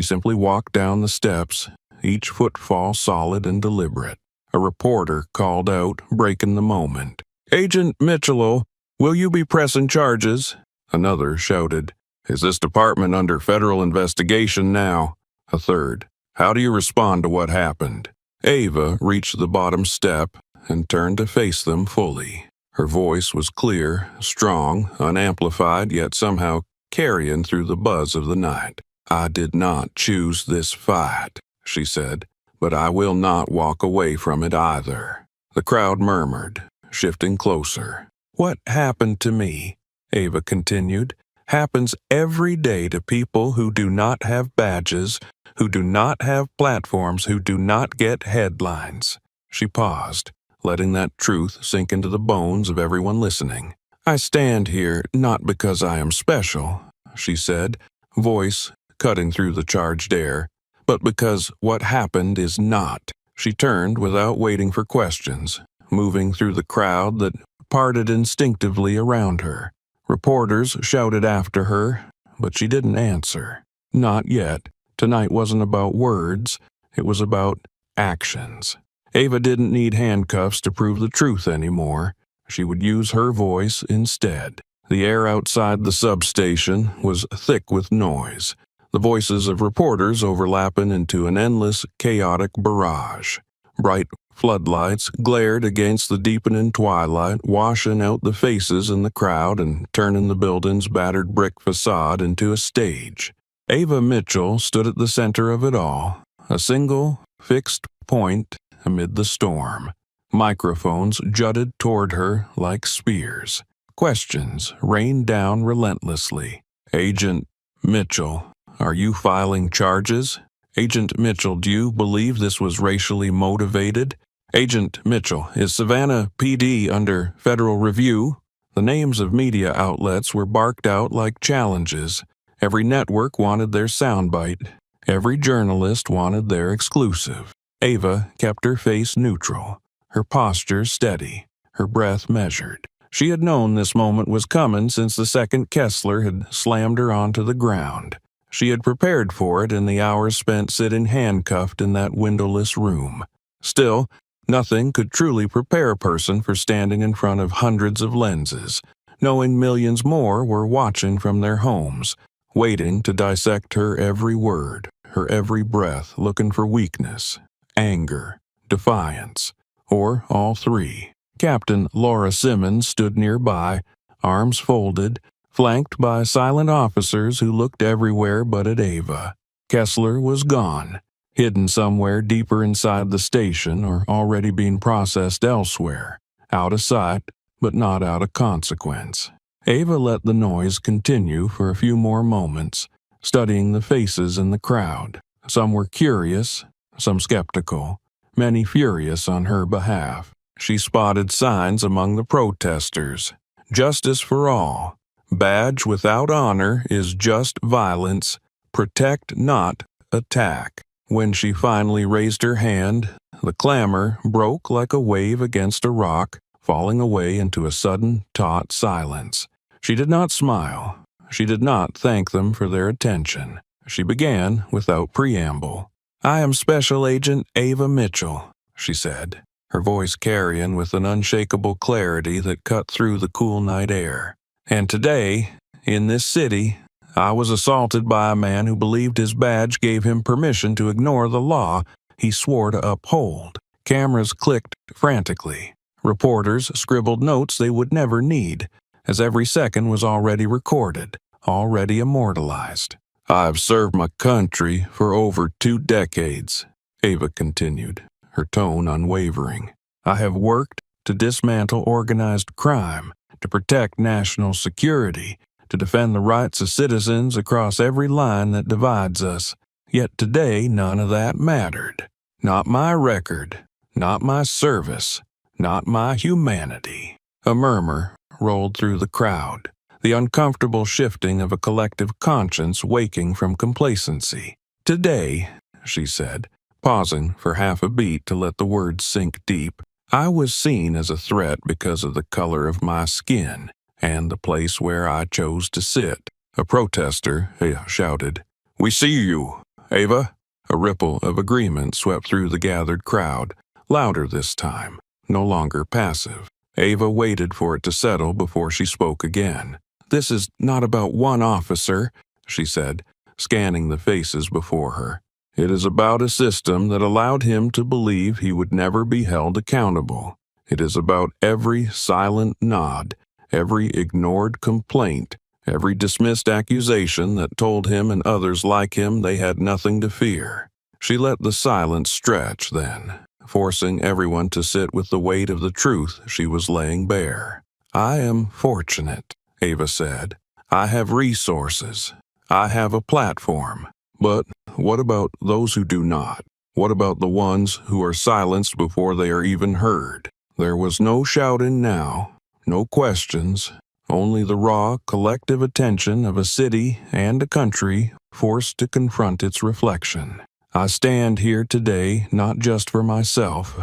simply walked down the steps, each footfall solid and deliberate. A reporter called out, breaking the moment. "Agent Mitchell, will you be pressing charges?" Another shouted, "Is this department under federal investigation now?" A third, "How do you respond to what happened?" Ava reached the bottom step and turned to face them fully. Her voice was clear, strong, unamplified, yet somehow carrying through the buzz of the night. "I did not choose this fight," she said, "but I will not walk away from it either." The crowd murmured, shifting closer. "What happened to me," Ava continued, "happens every day to people who do not have badges, who do not have platforms, who do not get headlines." She paused, letting that truth sink into the bones of everyone listening. "I stand here not because I am special," she said, voice cutting through the charged air, "but because what happened is not." She turned without waiting for questions, moving through the crowd that parted instinctively around her. Reporters shouted after her, but she didn't answer. Not yet. Tonight wasn't about words, it was about actions. Ava didn't need handcuffs to prove the truth anymore. She would use her voice instead. The air outside the substation was thick with noise, the voices of reporters overlapping into an endless, chaotic barrage. Bright floodlights glared against the deepening twilight, washing out the faces in the crowd and turning the building's battered brick facade into a stage. Ava Mitchell stood at the center of it all, a single, fixed point amid the storm. Microphones jutted toward her like spears. Questions rained down relentlessly. "Agent Mitchell, are you filing charges? Agent Mitchell, do you believe this was racially motivated? Agent Mitchell, is Savannah PD under federal review?" The names of media outlets were barked out like challenges. Every network wanted their soundbite. Every journalist wanted their exclusive. Ava kept her face neutral, her posture steady, her breath measured. She had known this moment was coming since the second Kessler had slammed her onto the ground. She had prepared for it in the hours spent sitting handcuffed in that windowless room. Still, nothing could truly prepare a person for standing in front of hundreds of lenses, knowing millions more were watching from their homes, waiting to dissect her every word, her every breath, looking for weakness, anger, defiance, or all three. Captain Laura Simmons stood nearby, arms folded, flanked by silent officers who looked everywhere but at Ava. Kessler was gone. hidden somewhere deeper inside the station or already being processed elsewhere, out of sight, but not out of consequence. Ava let the noise continue for a few more moments, studying the faces in the crowd. Some were curious, some skeptical, many furious on her behalf. She spotted signs among the protesters. Justice for all. Badge without honor is just violence. Protect, not attack. When she finally raised her hand, the clamor broke like a wave against a rock, falling away into a sudden, taut silence. She did not smile. She did not thank them for their attention. She began without preamble. "I am Special Agent Ava Mitchell," she said, her voice carrying with an unshakable clarity that cut through the cool night air. "And today, in this city, I was assaulted by a man who believed his badge gave him permission to ignore the law he swore to uphold." Cameras clicked frantically. Reporters scribbled notes they would never need, as every second was already recorded, already immortalized. "I've served my country for over 2 decades, Ava continued, her tone unwavering. "I have worked to dismantle organized crime, to protect national security, to defend the rights of citizens across every line that divides us. Yet today none of that mattered. Not my record, not my service, not my humanity." A murmur rolled through the crowd, the uncomfortable shifting of a collective conscience waking from complacency. "Today," she said, pausing for half a beat to let the words sink deep, "I was seen as a threat because of the color of my skin and the place where I chose to sit." A protester shouted, "We see you, Ava." A ripple of agreement swept through the gathered crowd, louder this time, no longer passive. Ava waited for it to settle before she spoke again. "This is not about one officer," she said, scanning the faces before her. "It is about a system that allowed him to believe he would never be held accountable. It is about every silent nod, every ignored complaint, every dismissed accusation that told him and others like him they had nothing to fear." She let the silence stretch then, forcing everyone to sit with the weight of the truth she was laying bare. "I am fortunate," Ava said. "I have resources. I have a platform. But what about those who do not? What about the ones who are silenced before they are even heard?" There was no shouting now, no questions, only the raw, collective attention of a city and a country forced to confront its reflection. "I stand here today not just for myself,"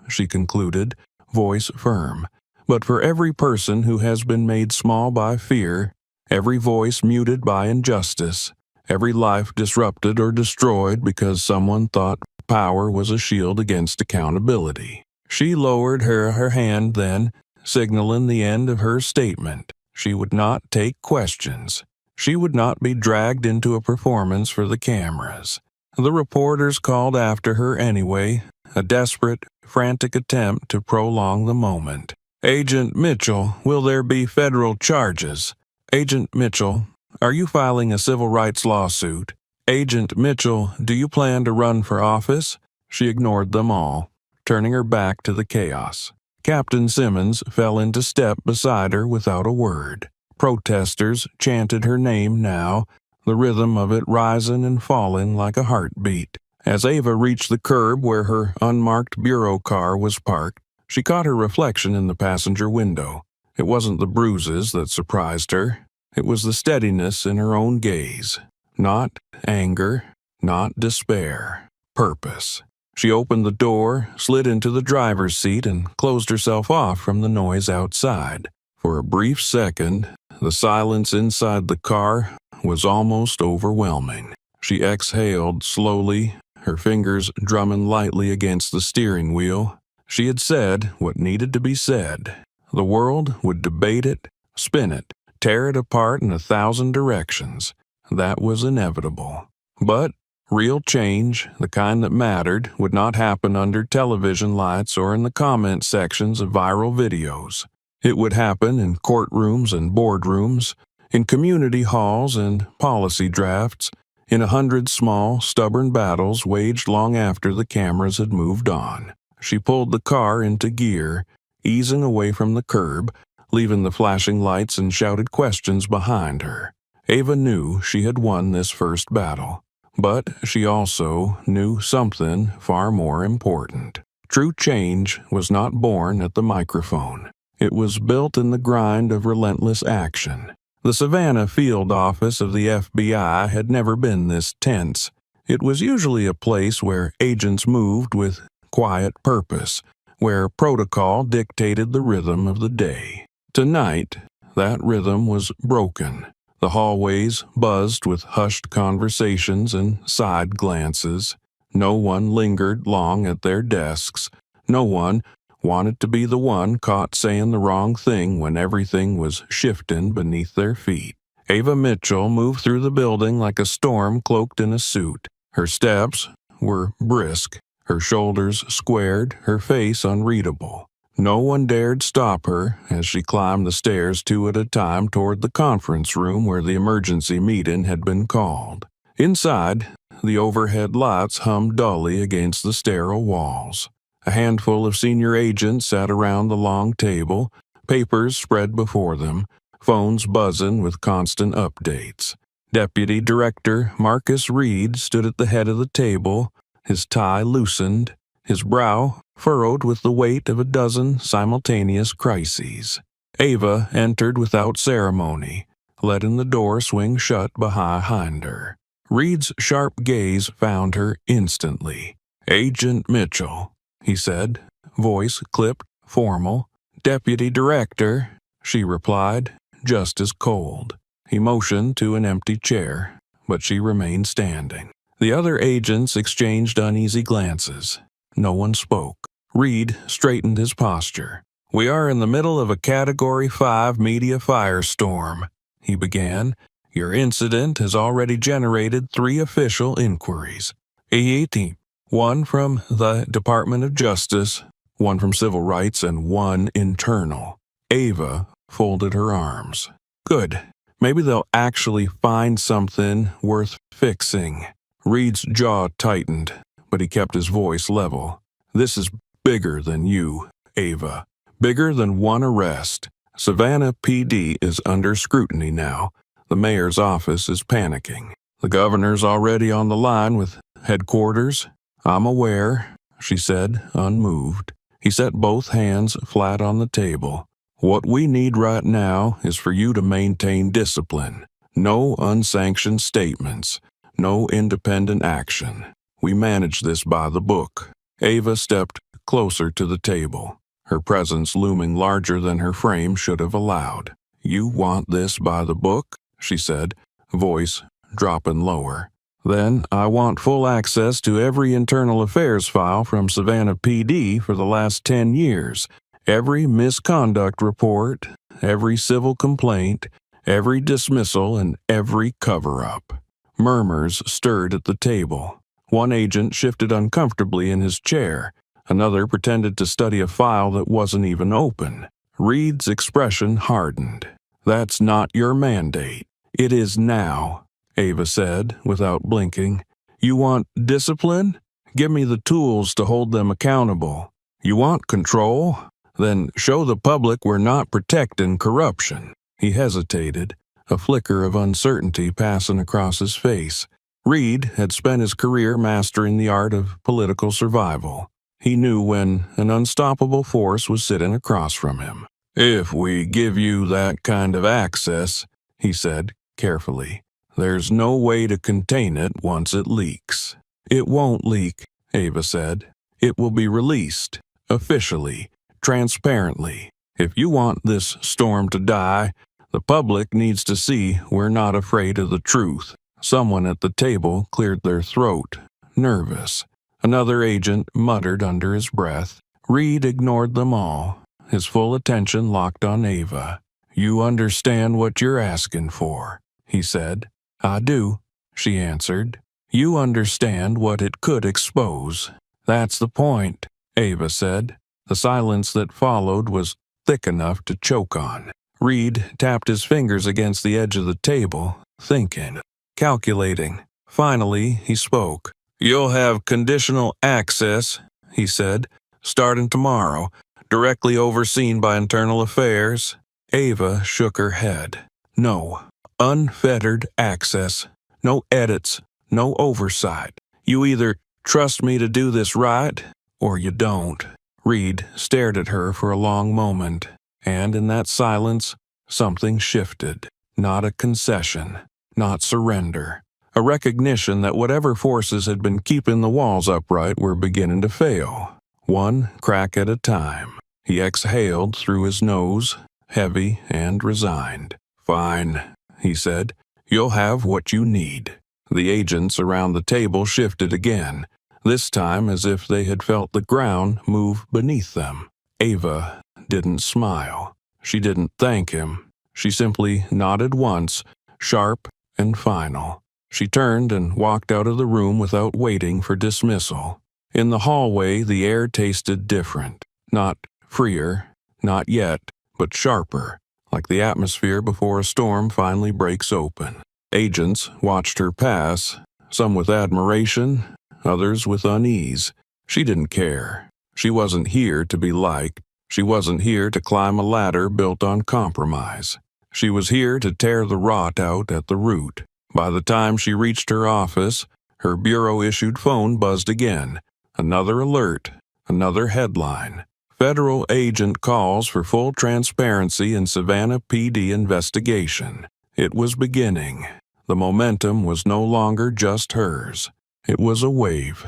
she concluded, voice firm, "but for every person who has been made small by fear, every voice muted by injustice, every life disrupted or destroyed because someone thought power was a shield against accountability." She lowered her hand then, signaling the end of her statement. She would not take questions. She would not be dragged into a performance for the cameras. The reporters called after her anyway, a desperate, frantic attempt to prolong the moment. "Agent Mitchell, will there be federal charges? Agent Mitchell, are you filing a civil rights lawsuit? Agent Mitchell, do you plan to run for office?" She ignored them all, turning her back to the chaos. Captain Simmons fell into step beside her without a word. Protesters chanted her name now, the rhythm of it rising and falling like a heartbeat. As Ava reached the curb where her unmarked bureau car was parked, she caught her reflection in the passenger window. It wasn't the bruises that surprised her. It was the steadiness in her own gaze. Not anger, not despair. Purpose. She opened the door, slid into the driver's seat, and closed herself off from the noise outside. For a brief second, the silence inside the car was almost overwhelming. She exhaled slowly, her fingers drumming lightly against the steering wheel. She had said what needed to be said. The world would debate it, spin it, tear it apart in 1,000 directions. That was inevitable. But real change, the kind that mattered, would not happen under television lights or in the comment sections of viral videos. It would happen in courtrooms and boardrooms, in community halls and policy drafts, in 100 small, stubborn battles waged long after the cameras had moved on. She pulled the car into gear, easing away from the curb, leaving the flashing lights and shouted questions behind her. Ava knew she had won this first battle, but she also knew something far more important. True change was not born at the microphone. It was built in the grind of relentless action. The Savannah field office of the FBI had never been this tense. It was usually a place where agents moved with quiet purpose, where protocol dictated the rhythm of the day. Tonight, that rhythm was broken. The hallways buzzed with hushed conversations and side glances. No one lingered long at their desks. No one wanted to be the one caught saying the wrong thing when everything was shifting beneath their feet. Ava Mitchell moved through the building like a storm cloaked in a suit. Her steps were brisk, her shoulders squared, her face unreadable. No one dared stop her as she climbed the stairs 2 at a time toward the conference room where the emergency meeting had been called. Inside, the overhead lights hummed dully against the sterile walls. A handful of senior agents sat around the long table, papers spread before them, phones buzzing with constant updates. Deputy Director Marcus Reed stood at the head of the table, his tie loosened, his brow furrowed with the weight of a dozen simultaneous crises. Ava entered without ceremony, letting the door swing shut behind her. Reed's sharp gaze found her instantly. "Agent Mitchell," he said, voice clipped, formal. "Deputy Director," she replied, just as cold. He motioned to an empty chair, but she remained standing. The other agents exchanged uneasy glances. No one spoke. Reed straightened his posture. "We are in the middle of a Category 5 media firestorm," he began. "Your incident has already generated 3 official inquiries. 1 from the Department of Justice, 1 from Civil Rights, and 1 internal." Ava folded her arms. "Good. Maybe they'll actually find something worth fixing." Reed's jaw tightened, but he kept his voice level. "This is bigger than you, Ava. Bigger than 1 arrest. Savannah PD is under scrutiny now. The mayor's office is panicking. The governor's already on the line with headquarters." "I'm aware," she said, unmoved. He set both hands flat on the table. "What we need right now is for you to maintain discipline. No unsanctioned statements. No independent action. We manage this by the book." Ava stepped closer to the table, her presence looming larger than her frame should have allowed. "You want this by the book?" she said, voice dropping lower. "Then I want full access to every internal affairs file from Savannah PD for the last 10 years. Every misconduct report, every civil complaint, every dismissal, and every cover-up." Murmurs stirred at the table. One agent shifted uncomfortably in his chair. Another pretended to study a file that wasn't even open. Reed's expression hardened. "That's not your mandate." "It is now," Ava said, without blinking. "You want discipline? Give me the tools to hold them accountable. You want control? Then show the public we're not protecting corruption." He hesitated, a flicker of uncertainty passing across his face. Reed had spent his career mastering the art of political survival. He knew when an unstoppable force was sitting across from him. "If we give you that kind of access," he said carefully, "there's no way to contain it once it leaks." "It won't leak," Ava said. "It will be released, officially, transparently. If you want this storm to die, the public needs to see we're not afraid of the truth." Someone at the table cleared their throat, nervous. Another agent muttered under his breath. Reed ignored them all, his full attention locked on Ava. "You understand what you're asking for," he said. "I do," she answered. "You understand what it could expose." "That's the point," Ava said. The silence that followed was thick enough to choke on. Reed tapped his fingers against the edge of the table, thinking, calculating. Finally, he spoke. "You'll have conditional access," he said, "starting tomorrow, directly overseen by Internal Affairs." Ava shook her head. "No, unfettered access. No edits, no oversight. You either trust me to do this right, or you don't." Reed stared at her for a long moment, and in that silence, something shifted. Not a concession, not surrender. A recognition that whatever forces had been keeping the walls upright were beginning to fail. One crack at a time. He exhaled through his nose, heavy and resigned. "Fine," he said. "You'll have what you need." The agents around the table shifted again, this time as if they had felt the ground move beneath them. Ava didn't smile. She didn't thank him. She simply nodded once, sharp and final. She turned and walked out of the room without waiting for dismissal. In the hallway, the air tasted different. Not freer, not yet, but sharper, like the atmosphere before a storm finally breaks open. Agents watched her pass, some with admiration, others with unease. She didn't care. She wasn't here to be liked. She wasn't here to climb a ladder built on compromise. She was here to tear the rot out at the root. By the time she reached her office, her bureau-issued phone buzzed again. Another alert, another headline. Federal agent calls for full transparency in Savannah PD investigation. It was beginning. The momentum was no longer just hers. It was a wave,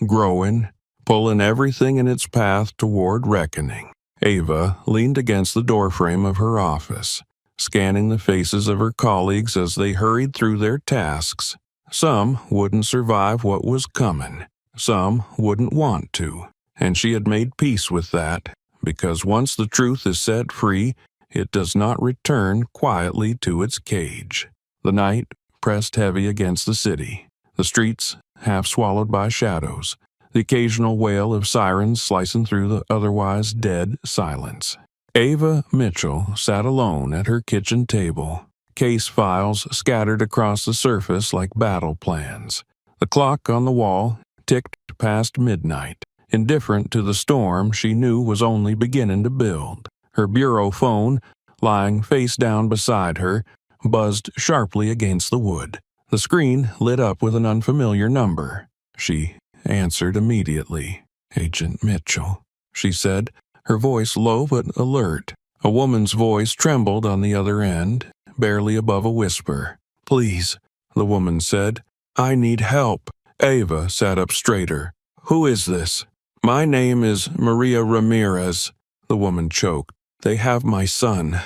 growing, pulling everything in its path toward reckoning. Ava leaned against the doorframe of her office, scanning the faces of her colleagues as they hurried through their tasks. Some wouldn't survive what was coming. Some wouldn't want to. And she had made peace with that, because once the truth is set free, it does not return quietly to its cage. The night pressed heavy against the city, the streets half swallowed by shadows, the occasional wail of sirens slicing through the otherwise dead silence. Ava Mitchell sat alone at her kitchen table, case files scattered across the surface like battle plans. The clock on the wall ticked past midnight. Indifferent to the storm she knew was only beginning to build. Her bureau phone, lying face down beside her, buzzed sharply against the wood. The screen lit up with an unfamiliar number. She answered immediately. "Agent Mitchell," she said, her voice low but alert. A woman's voice trembled on the other end, barely above a whisper. "Please," the woman said. "I need help." Ava sat up straighter. "Who is this?" "My name is Maria Ramirez," the woman choked. "They have my son,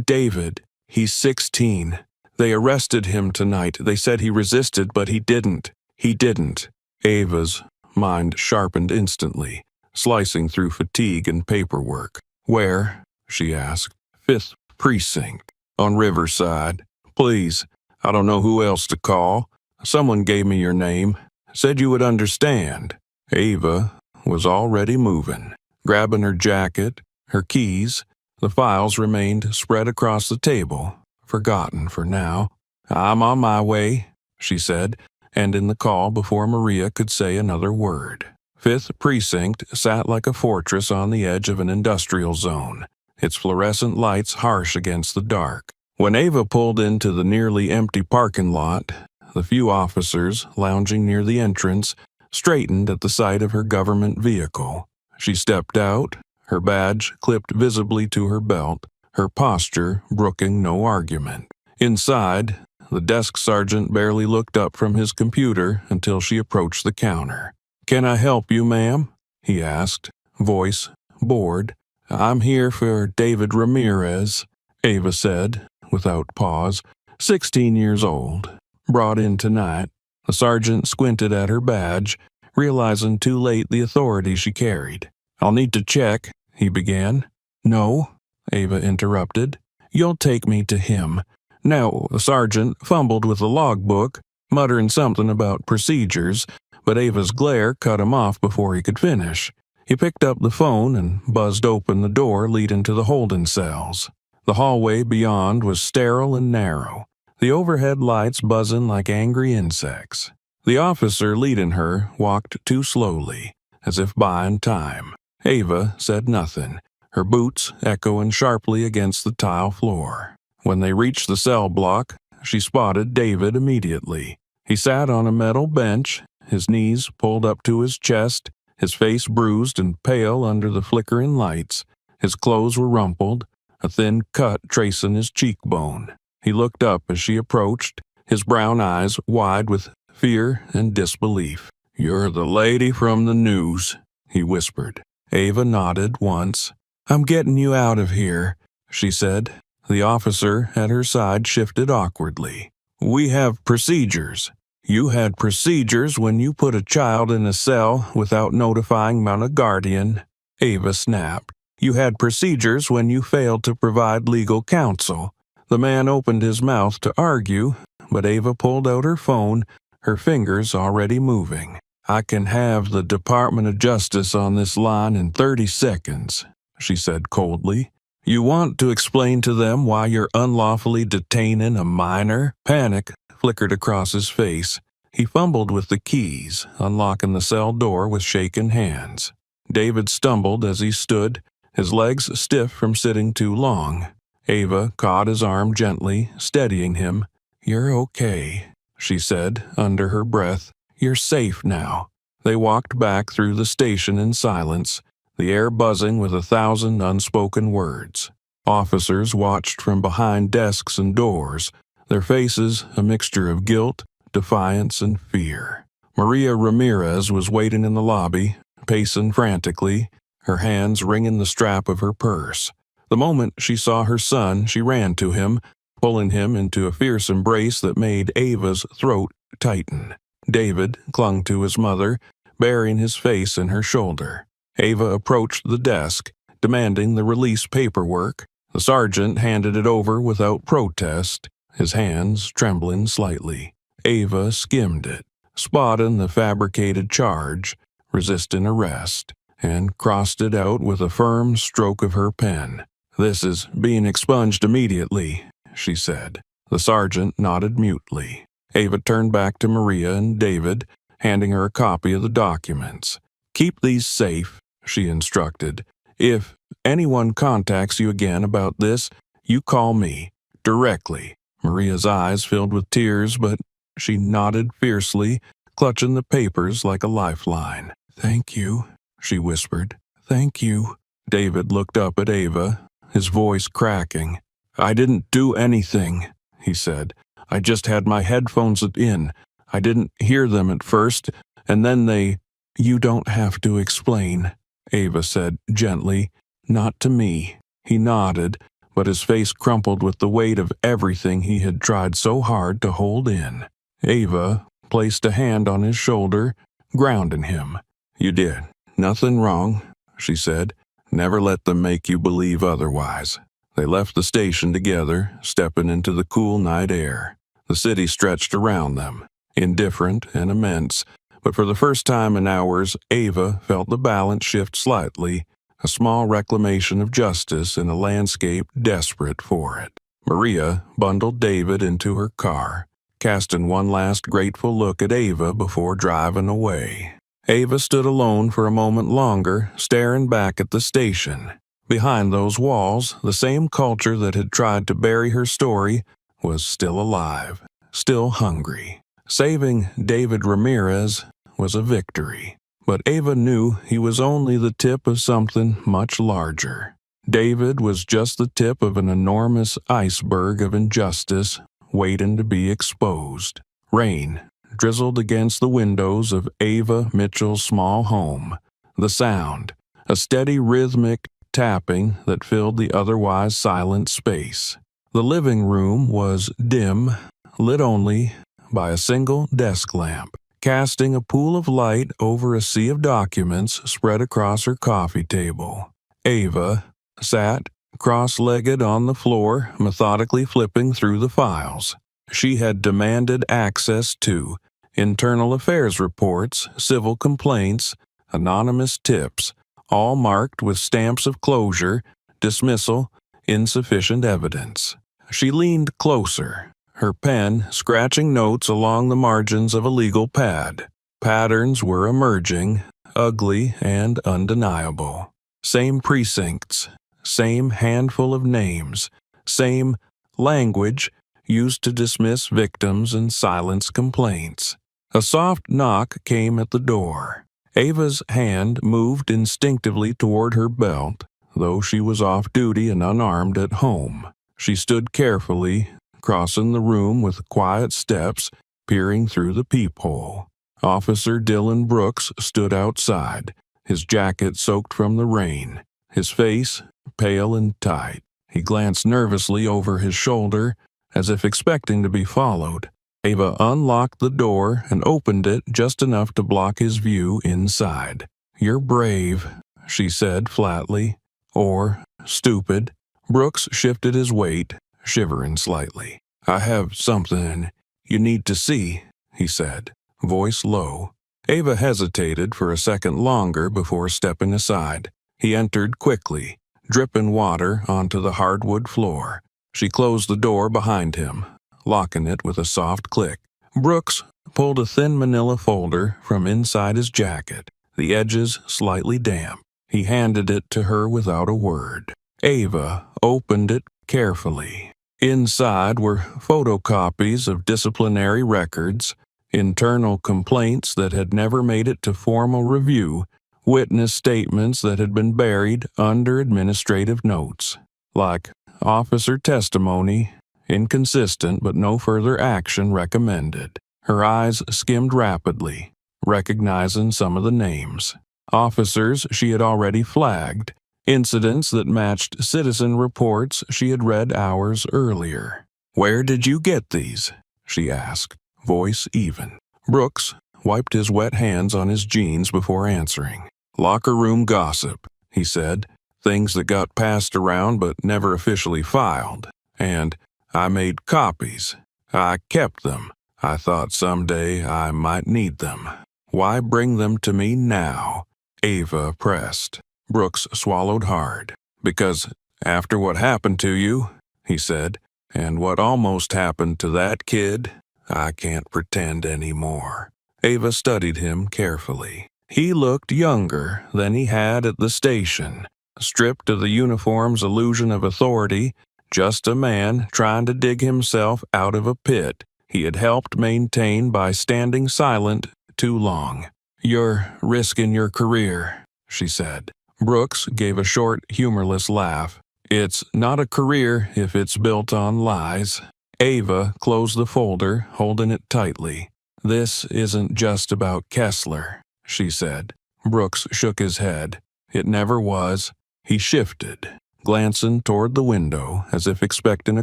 David. He's 16. They arrested him tonight. They said he resisted, but he didn't. He didn't." Ava's mind sharpened instantly, slicing through fatigue and paperwork. "Where?" she asked. "5th Precinct, on Riverside. Please, I don't know who else to call. Someone gave me your name. Said you would understand." Ava was already moving, grabbing her jacket, her keys. The files remained spread across the table, forgotten for now. "I'm on my way," she said, and in the call before Maria could say another word. 5th Precinct sat like a fortress on the edge of an industrial zone, its fluorescent lights harsh against the dark. When Ava pulled into the nearly empty parking lot, the few officers lounging near the entrance straightened at the sight of her government vehicle. She stepped out, her badge clipped visibly to her belt, her posture brooking no argument. Inside, the desk sergeant barely looked up from his computer until she approached the counter. "Can I help you, ma'am?" he asked, voice bored. "I'm here for David Ramirez," Ava said, without pause. 16 years old. Brought in tonight. The sergeant squinted at her badge, realizing too late the authority she carried. "I'll need to check," he began. "No," Ava interrupted. "You'll take me to him." "No," the sergeant fumbled with the logbook, muttering something about procedures, but Ava's glare cut him off before he could finish. He picked up the phone and buzzed open the door leading to the holding cells. The hallway beyond was sterile and narrow, the overhead lights buzzing like angry insects. The officer leading her walked too slowly, as if buying time. Ava said nothing, her boots echoing sharply against the tile floor. When they reached the cell block, she spotted David immediately. He sat on a metal bench, his knees pulled up to his chest, his face bruised and pale under the flickering lights. His clothes were rumpled, a thin cut tracing his cheekbone. He looked up as she approached, his brown eyes wide with fear and disbelief. "You're the lady from the news," he whispered. Ava nodded once. "I'm getting you out of here," she said. The officer at her side shifted awkwardly. "We have procedures. You had procedures when you put a child in a cell without notifying my guardian," Ava snapped. "You had procedures when you failed to provide legal counsel." The man opened his mouth to argue, but Ava pulled out her phone, her fingers already moving. "I can have the Department of Justice on this line in 30 seconds, she said coldly. "You want to explain to them why you're unlawfully detaining a minor?" Panic flickered across his face. He fumbled with the keys, unlocking the cell door with shaking hands. David stumbled as he stood, his legs stiff from sitting too long. Ava caught his arm gently, steadying him. "You're okay," she said under her breath. "You're safe now." They walked back through the station in silence, the air buzzing with 1,000 unspoken words. Officers watched from behind desks and doors, their faces a mixture of guilt, defiance, and fear. Maria Ramirez was waiting in the lobby, pacing frantically, her hands wringing the strap of her purse. The moment she saw her son, she ran to him, pulling him into a fierce embrace that made Ava's throat tighten. David clung to his mother, burying his face in her shoulder. Ava approached the desk, demanding the release paperwork. The sergeant handed it over without protest, his hands trembling slightly. Ava skimmed it, spotting the fabricated charge, resisting arrest, and crossed it out with a firm stroke of her pen. "This is being expunged immediately," she said. The sergeant nodded mutely. Ava turned back to Maria and David, handing her a copy of the documents. "Keep these safe," she instructed. "If anyone contacts you again about this, you call me, directly." Maria's eyes filled with tears, but she nodded fiercely, clutching the papers like a lifeline. "Thank you," she whispered. "Thank you." David looked up at Ava, his voice cracking. "I didn't do anything," he said. "I just had my headphones in. I didn't hear them at first, and then they—" "You don't have to explain," Ava said gently. "Not to me." He nodded, but his face crumpled with the weight of everything he had tried so hard to hold in. Ava placed a hand on his shoulder, grounding him. "You did nothing wrong," she said. "Never let them make you believe otherwise." They left the station together, stepping into the cool night air. The city stretched around them, indifferent and immense, but for the first time in hours, Ava felt the balance shift slightly, a small reclamation of justice in a landscape desperate for it. Maria bundled David into her car, casting one last grateful look at Ava before driving away. Ava stood alone for a moment longer, staring back at the station. Behind those walls, the same culture that had tried to bury her story was still alive, still hungry. Saving David Ramirez was a victory, but Ava knew he was only the tip of something much larger. David was just the tip of an enormous iceberg of injustice waiting to be exposed. Rain drizzled against the windows of Ava Mitchell's small home. The sound, a steady rhythmic tapping that filled the otherwise silent space. The living room was dim, lit only by a single desk lamp, casting a pool of light over a sea of documents spread across her coffee table. Ava sat cross-legged on the floor, methodically flipping through the files. She had demanded access to internal affairs reports, civil complaints, anonymous tips, all marked with stamps of closure, dismissal, insufficient evidence. She leaned closer, her pen scratching notes along the margins of a legal pad. Patterns were emerging, ugly and undeniable. Same precincts, same handful of names, same language used to dismiss victims and silence complaints. A soft knock came at the door. Ava's hand moved instinctively toward her belt, though she was off duty and unarmed at home. She stood carefully, crossing the room with quiet steps, peering through the peephole. Officer Dylan Brooks stood outside, his jacket soaked from the rain, his face pale and tight. He glanced nervously over his shoulder, as if expecting to be followed. Ava unlocked the door and opened it just enough to block his view inside. "You're brave," she said flatly. "Or stupid." Brooks shifted his weight, shivering slightly. "I have something you need to see," he said, voice low. Ava hesitated for a second longer before stepping aside. He entered quickly, dripping water onto the hardwood floor. She closed the door behind him, locking it with a soft click. Brooks pulled a thin manila folder from inside his jacket, the edges slightly damp. He handed it to her without a word. Ava opened it carefully. Inside were photocopies of disciplinary records, internal complaints that had never made it to formal review, witness statements that had been buried under administrative notes. Like officer testimony, inconsistent but no further action recommended. Her eyes skimmed rapidly, recognizing some of the names. Officers she had already flagged, incidents that matched citizen reports she had read hours earlier. "Where did you get these?" she asked, voice even. Brooks wiped his wet hands on his jeans before answering. "Locker room gossip," he said. "Things that got passed around but never officially filed. And I made copies. I kept them. I thought someday I might need them. Why bring them to me now?" Ava pressed. Brooks swallowed hard. "Because after what happened to you," he said, "and what almost happened to that kid, I can't pretend anymore." Ava studied him carefully. He looked younger than he had at the station, stripped of the uniform's illusion of authority, just a man trying to dig himself out of a pit he had helped maintain by standing silent too long. "You're risking your career," she said. Brooks gave a short, humorless laugh. "It's not a career if it's built on lies." Ava closed the folder, holding it tightly. "This isn't just about Kessler," she said. Brooks shook his head. "It never was." He shifted, glancing toward the window as if expecting a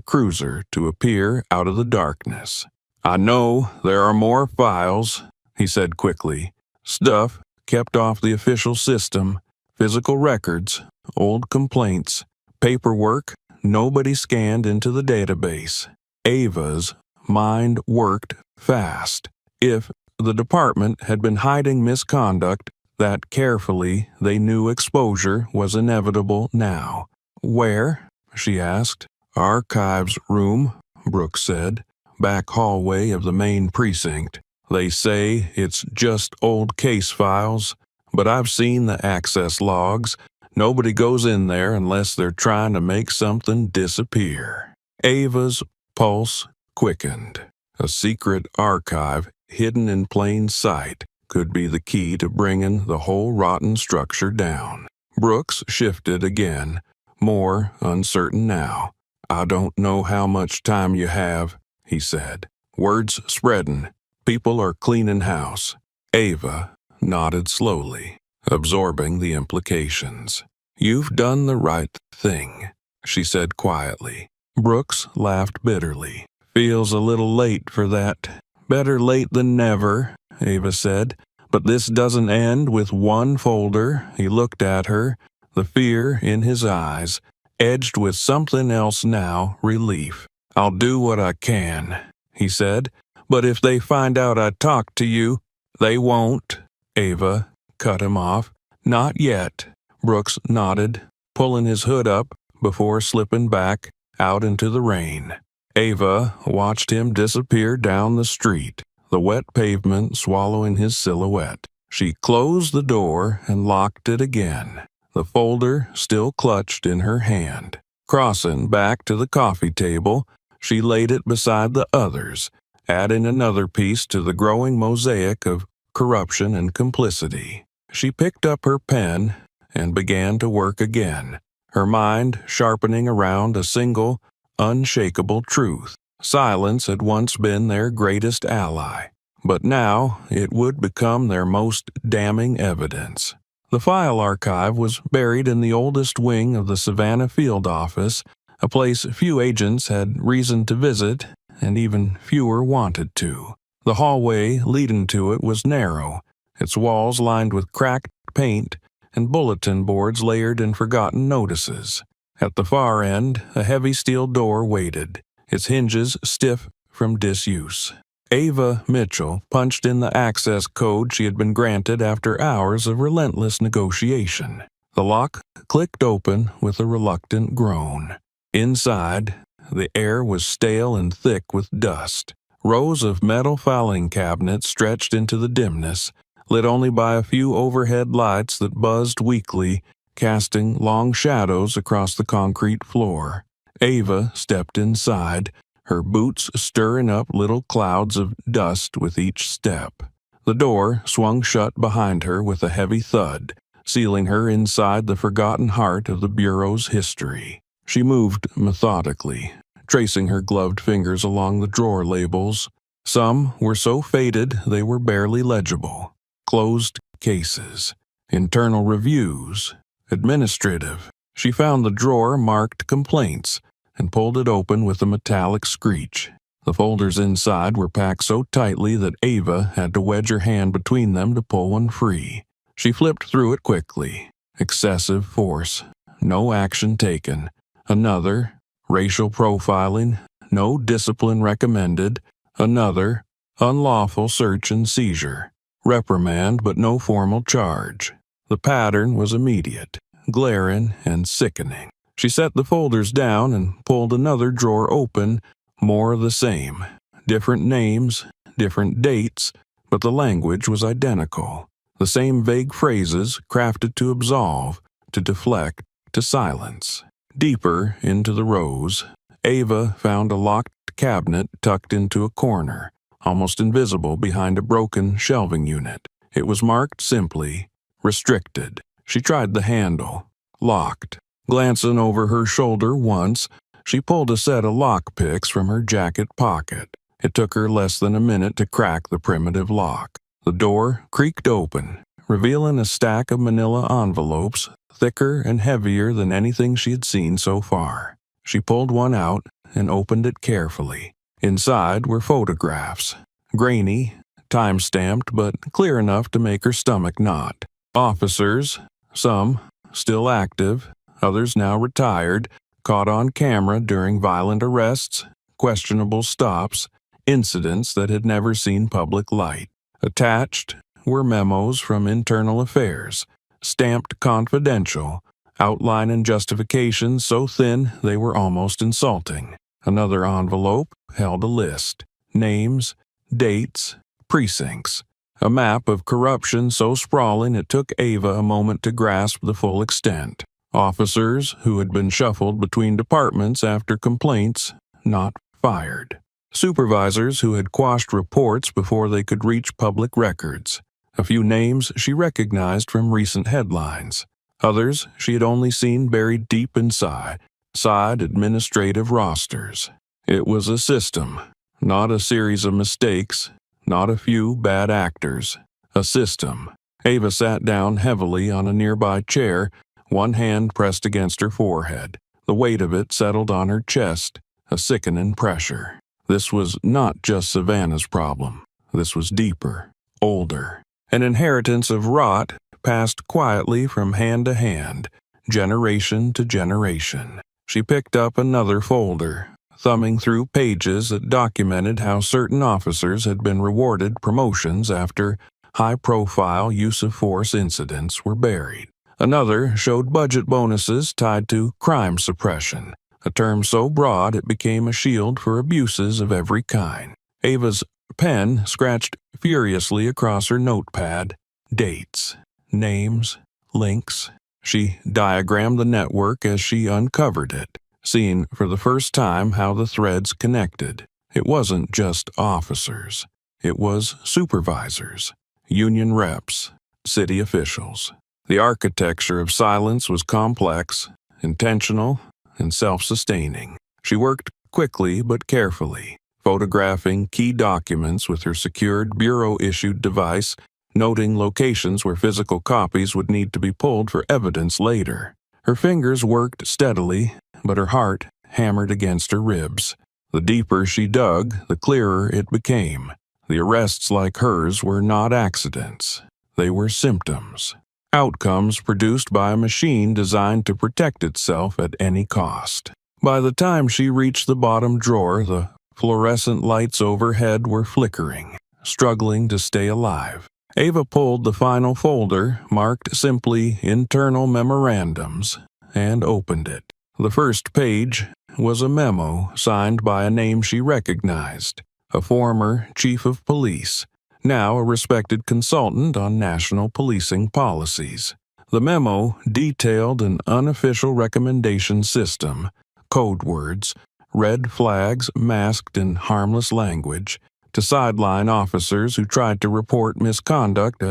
cruiser to appear out of the darkness. "I know there are more files," he said quickly. "Stuff kept off the official system, physical records, old complaints, paperwork nobody scanned into the database." Ava's mind worked fast. If the department had been hiding misconduct that carefully, they knew exposure was inevitable now. "Where?" she asked. "Archives room," Brooks said. "Back hallway of the main precinct. They say it's just old case files, but I've seen the access logs. Nobody goes in there unless they're trying to make something disappear." Ava's pulse quickened. A secret archive hidden in plain sight could be the key to bringing the whole rotten structure down. Brooks shifted again, more uncertain now. "I don't know how much time you have," he said. "Word's spreading. People are cleaning house." Ava nodded slowly, absorbing the implications. "You've done the right thing," she said quietly. Brooks laughed bitterly. "Feels a little late for that." "Better late than never," Ava said. "But this doesn't end with one folder." He looked at her, the fear in his eyes, edged with something else now, relief. "I'll do what I can," he said. "But if they find out I talked to you—" "They won't," Ava cut him off. "Not yet." Brooks nodded, pulling his hood up before slipping back out into the rain. Ava watched him disappear down the street, the wet pavement swallowing his silhouette. She closed the door and locked it again, the folder still clutched in her hand. Crossing back to the coffee table, she laid it beside the others, adding another piece to the growing mosaic of corruption and complicity. She picked up her pen and began to work again, her mind sharpening around a single, unshakable truth. Silence had once been their greatest ally, but now it would become their most damning evidence. The file archive was buried in the oldest wing of the Savannah field office, a place few agents had reason to visit and even fewer wanted to. The hallway leading to it was narrow, its walls lined with cracked paint and bulletin boards layered in forgotten notices. At the far end, a heavy steel door waited, its hinges stiff from disuse. Ava Mitchell punched in the access code she had been granted after hours of relentless negotiation. The lock clicked open with a reluctant groan. Inside, the air was stale and thick with dust. Rows of metal filing cabinets stretched into the dimness, lit only by a few overhead lights that buzzed weakly, casting long shadows across the concrete floor. Ava stepped inside, her boots stirring up little clouds of dust with each step. The door swung shut behind her with a heavy thud, sealing her inside the forgotten heart of the Bureau's history. She moved methodically, tracing her gloved fingers along the drawer labels. Some were so faded they were barely legible. Closed cases, internal reviews, administrative. She found the drawer marked complaints and pulled it open with a metallic screech. The folders inside were packed so tightly that Ava had to wedge her hand between them to pull one free. She flipped through it quickly. Excessive force. No action taken. Another. Racial profiling. No discipline recommended. Another. Unlawful search and seizure. Reprimand but no formal charge. The pattern was immediate, glaring and sickening. She set the folders down and pulled another drawer open. More of the same. Different names, different dates, but the language was identical. The same vague phrases crafted to absolve, to deflect, to silence. Deeper into the rows, Ava found a locked cabinet tucked into a corner, almost invisible behind a broken shelving unit. It was marked simply, restricted. She tried the handle. Locked. Glancing over her shoulder once, she pulled a set of lock picks from her jacket pocket. It took her less than a minute to crack the primitive lock. The door creaked open, revealing a stack of manila envelopes, thicker and heavier than anything she had seen so far. She pulled one out and opened it carefully. Inside were photographs, grainy, time-stamped, but clear enough to make her stomach knot. Officers, some still active, others now retired, caught on camera during violent arrests, questionable stops, incidents that had never seen public light. Attached were memos from internal affairs, stamped confidential, outlining justifications so thin they were almost insulting. Another envelope held a list, names, dates, precincts, a map of corruption so sprawling it took Ava a moment to grasp the full extent. Officers who had been shuffled between departments after complaints, not fired. Supervisors who had quashed reports before they could reach public records. A few names she recognized from recent headlines. Others she had only seen buried deep inside administrative rosters. It was a system, not a series of mistakes, not a few bad actors. A system. Ava sat down heavily on a nearby chair, one hand pressed against her forehead. The weight of it settled on her chest, a sickening pressure. This was not just Savannah's problem. This was deeper, older. An inheritance of rot passed quietly from hand to hand, generation to generation. She picked up another folder, thumbing through pages that documented how certain officers had been rewarded promotions after high-profile use-of-force incidents were buried. Another showed budget bonuses tied to crime suppression. a term so broad it became a shield for abuses of every kind. Ava's pen scratched furiously across her notepad. Dates, names, links. She diagrammed the network as she uncovered it, seeing for the first time how the threads connected. It wasn't just officers. It was supervisors, union reps, city officials. The architecture of silence was complex, intentional, and self-sustaining. She worked quickly but carefully, photographing key documents with her secured bureau-issued device, noting locations where physical copies would need to be pulled for evidence later. Her fingers worked steadily, but her heart hammered against her ribs. The deeper she dug, the clearer it became. The arrests like hers were not accidents. They were symptoms. Outcomes produced by a machine designed to protect itself at any cost. By the time she reached the bottom drawer, the fluorescent lights overhead were flickering, struggling to stay alive. Ava pulled the final folder, marked simply Internal Memorandums, and opened it. The first page was a memo signed by a name she recognized, a former chief of police, now a respected consultant on national policing policies. The memo detailed an unofficial recommendation system, code words, red flags masked in harmless language, to sideline officers who tried to report misconduct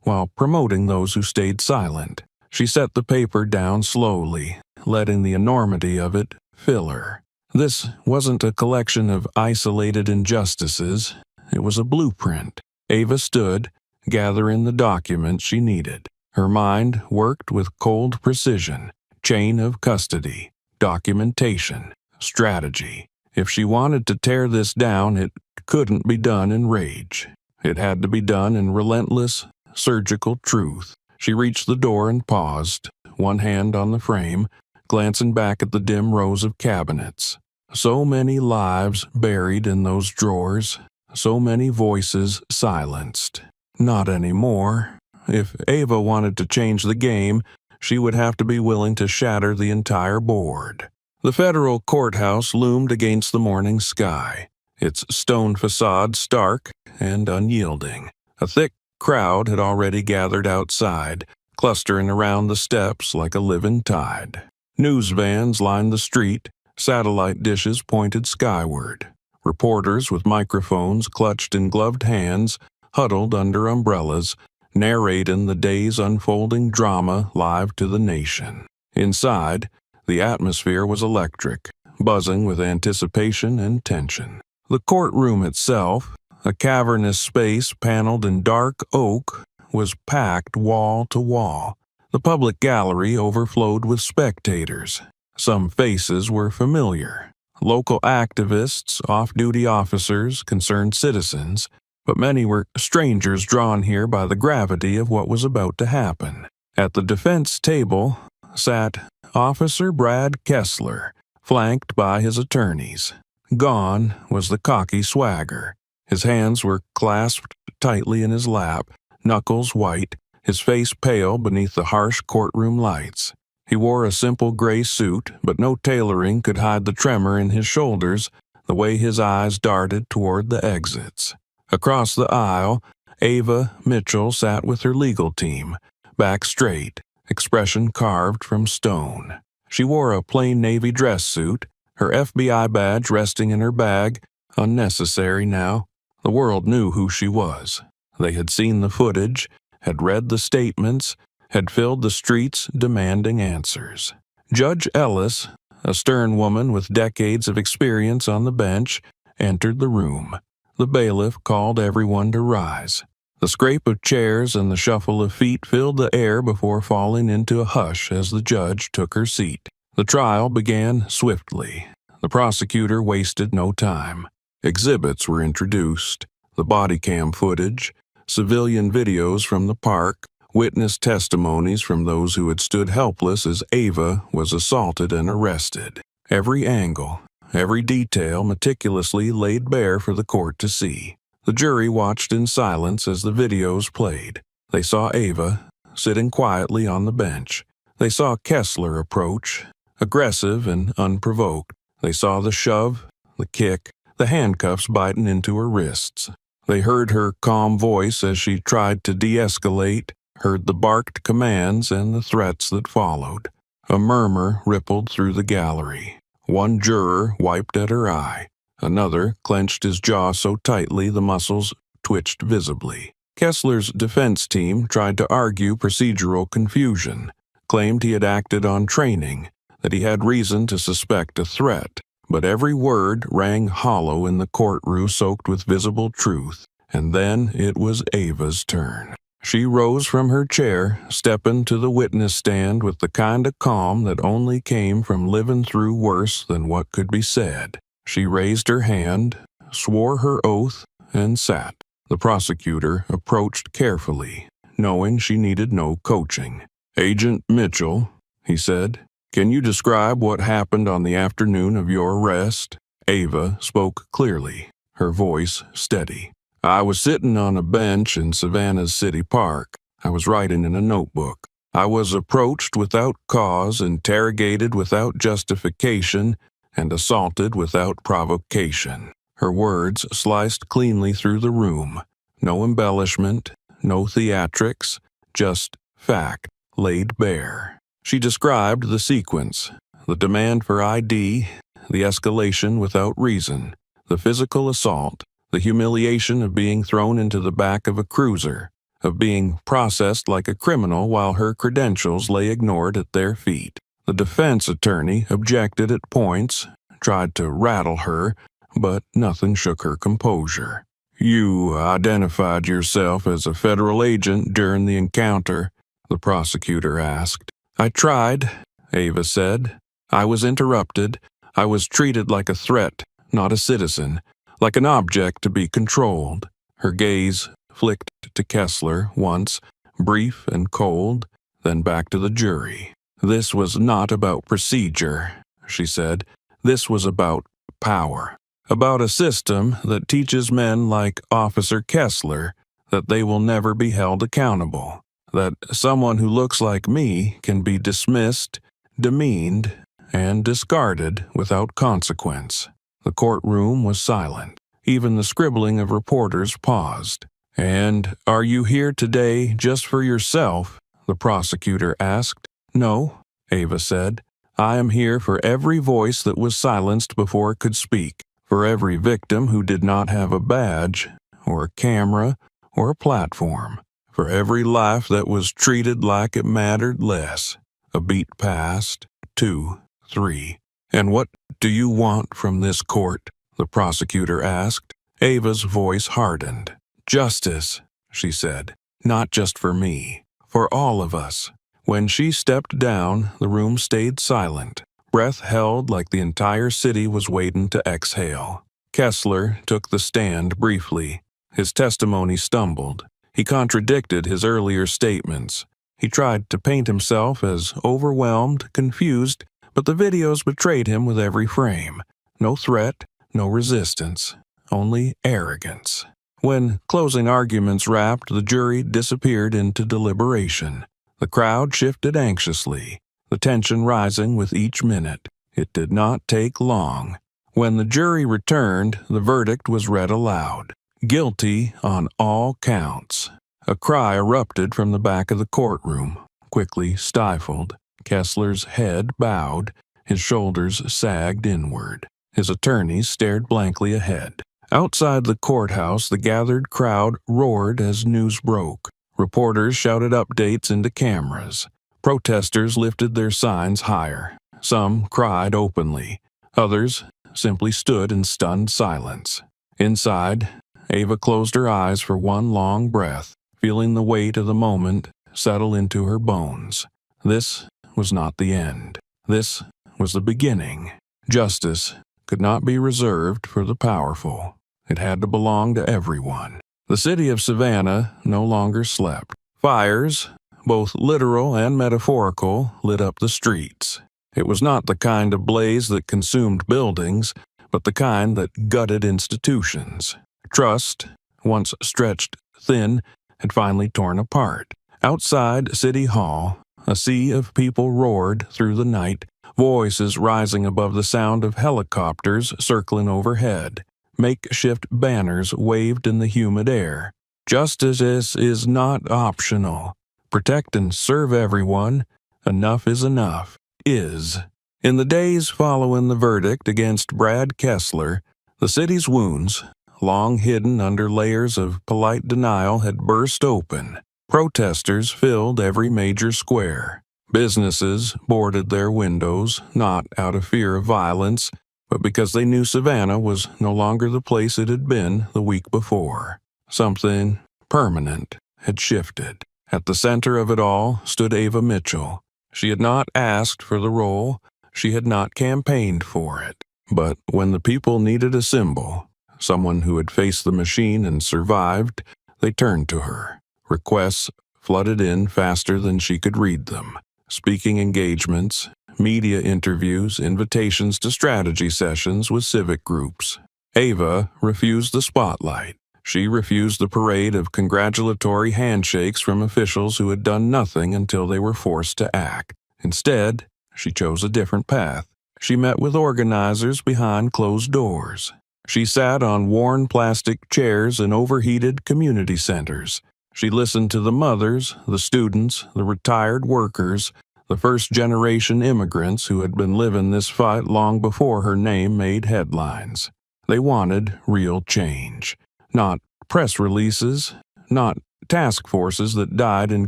while promoting those who stayed silent. She set the paper down slowly, letting the enormity of it fill her. This wasn't a collection of isolated injustices. It was a blueprint. Ava stood, gathering the documents she needed. Her mind worked with cold precision. Chain of custody, documentation, strategy. If she wanted to tear this down, it couldn't be done in rage. It had to be done in relentless, surgical truth. She reached the door and paused, one hand on the frame, glancing back at the dim rows of cabinets. So many lives buried in those drawers, so many voices silenced. Not anymore. If Ava wanted to change the game, she would have to be willing to shatter the entire board. The federal courthouse loomed against the morning sky, its stone facade stark and unyielding. A thick crowd had already gathered outside, clustering around the steps like a living tide. News vans lined the street, satellite dishes pointed skyward. Reporters with microphones clutched in gloved hands, huddled under umbrellas, narrating the day's unfolding drama live to the nation. Inside, the atmosphere was electric, buzzing with anticipation and tension. The courtroom itself, a cavernous space paneled in dark oak, was packed wall to wall. The public gallery overflowed with spectators. Some faces were familiar. Local activists, off-duty officers, concerned citizens, but many were strangers drawn here by the gravity of what was about to happen. At the defense table sat Officer Brad Kessler, flanked by his attorneys. Gone was the cocky swagger. His hands were clasped tightly in his lap, knuckles white, his face pale beneath the harsh courtroom lights. He wore a simple gray suit, but no tailoring could hide the tremor in his shoulders, the way his eyes darted toward the exits. Across the aisle, Ava Mitchell sat with her legal team, back straight, expression carved from stone. She wore a plain navy dress suit, her FBI badge resting in her bag, unnecessary now. The world knew who she was. They had seen the footage, had read the statements, had filled the streets demanding answers. Judge Ellis, a stern woman with decades of experience on the bench, entered the room. The bailiff called everyone to rise. The scrape of chairs and the shuffle of feet filled the air before falling into a hush as the judge took her seat. The trial began swiftly. The prosecutor wasted no time. Exhibits were introduced: the body cam footage, civilian videos from the park, witness testimonies from those who had stood helpless as Ava was assaulted and arrested. Every angle, every detail meticulously laid bare for the court to see. The jury watched in silence as the videos played. They saw Ava, sitting quietly on the bench. They saw Kessler approach, aggressive and unprovoked. They saw the shove, the kick, the handcuffs biting into her wrists. They heard her calm voice as she tried to de-escalate, heard the barked commands and the threats that followed. A murmur rippled through the gallery. One juror wiped at her eye. Another clenched his jaw so tightly the muscles twitched visibly. Kessler's defense team tried to argue procedural confusion, claimed he had acted on training, that he had reason to suspect a threat, but every word rang hollow in the courtroom soaked with visible truth. And then it was Ava's turn. She rose from her chair, stepping to the witness stand with the kind of calm that only came from living through worse than what could be said. She raised her hand, swore her oath, and sat. The prosecutor approached carefully, knowing she needed no coaching. "Agent Mitchell," he said, "can you describe what happened on the afternoon of your arrest?" Ava spoke clearly, her voice steady. "I was sitting on a bench in Savannah's City Park. I was writing in a notebook. I was approached without cause, interrogated without justification, and assaulted without provocation." Her words sliced cleanly through the room. No embellishment, no theatrics, just fact laid bare. She described the sequence: the demand for ID, the escalation without reason, the physical assault, the humiliation of being thrown into the back of a cruiser, of being processed like a criminal while her credentials lay ignored at their feet. The defense attorney objected at points, tried to rattle her, but nothing shook her composure. "You identified yourself as a federal agent during the encounter?" the prosecutor asked. "I tried," Ava said. "I was interrupted. I was treated like a threat, not a citizen, like an object to be controlled." Her gaze flicked to Kessler once, brief and cold, then back to the jury. "This was not about procedure," she said. "This was about power. About a system that teaches men like Officer Kessler that they will never be held accountable, that someone who looks like me can be dismissed, demeaned, and discarded without consequence." The courtroom was silent. Even the scribbling of reporters paused. "And are you here today just for yourself?" the prosecutor asked. "No," Ava said. "I am here for every voice that was silenced before it could speak, for every victim who did not have a badge, or a camera, or a platform, for every life that was treated like it mattered less." A beat passed, 2, 3. "And what do you want from this court?" the prosecutor asked. Ava's voice hardened. "Justice," she said. "Not just for me, for all of us." When she stepped down, the room stayed silent, breath held like the entire city was waiting to exhale. Kessler took the stand briefly. His testimony stumbled. He contradicted his earlier statements. He tried to paint himself as overwhelmed, confused, but the videos betrayed him with every frame. No threat, no resistance, only arrogance. When closing arguments wrapped, the jury disappeared into deliberation. The crowd shifted anxiously, the tension rising with each minute. It did not take long. When the jury returned, the verdict was read aloud. Guilty on all counts. A cry erupted from the back of the courtroom, quickly stifled. Kessler's head bowed, his shoulders sagged inward. His attorneys stared blankly ahead. Outside the courthouse, the gathered crowd roared as news broke. Reporters shouted updates into cameras. Protesters lifted their signs higher. Some cried openly. Others simply stood in stunned silence. Inside, Ava closed her eyes for one long breath, feeling the weight of the moment settle into her bones. This was not the end. This was the beginning. Justice could not be reserved for the powerful. It had to belong to everyone. The city of Savannah no longer slept. Fires, both literal and metaphorical, lit up the streets. It was not the kind of blaze that consumed buildings, but the kind that gutted institutions. Trust, once stretched thin, had finally torn apart. Outside City Hall, a sea of people roared through the night, voices rising above the sound of helicopters circling overhead. Makeshift banners waved in the humid air. Justice is not optional. Protect and serve everyone. Enough is enough. Is. In the days following the verdict against Brad Kessler, the city's wounds, long hidden under layers of polite denial, had burst open. Protesters filled every major square. Businesses boarded their windows, not out of fear of violence, but because they knew Savannah was no longer the place it had been the week before. Something permanent had shifted. At the center of it all stood Ava Mitchell. She had not asked for the role. She had not campaigned for it. But when the people needed a symbol, someone who had faced the machine and survived, they turned to her. Requests flooded in faster than she could read them. Speaking engagements, media interviews, invitations to strategy sessions with civic groups. Ava refused the spotlight. She refused the parade of congratulatory handshakes from officials who had done nothing until they were forced to act. Instead, she chose a different path. She met with organizers behind closed doors. She sat on worn plastic chairs in overheated community centers. She listened to the mothers, the students, the retired workers, the first-generation immigrants who had been living this fight long before her name made headlines. They wanted real change. Not press releases, not task forces that died in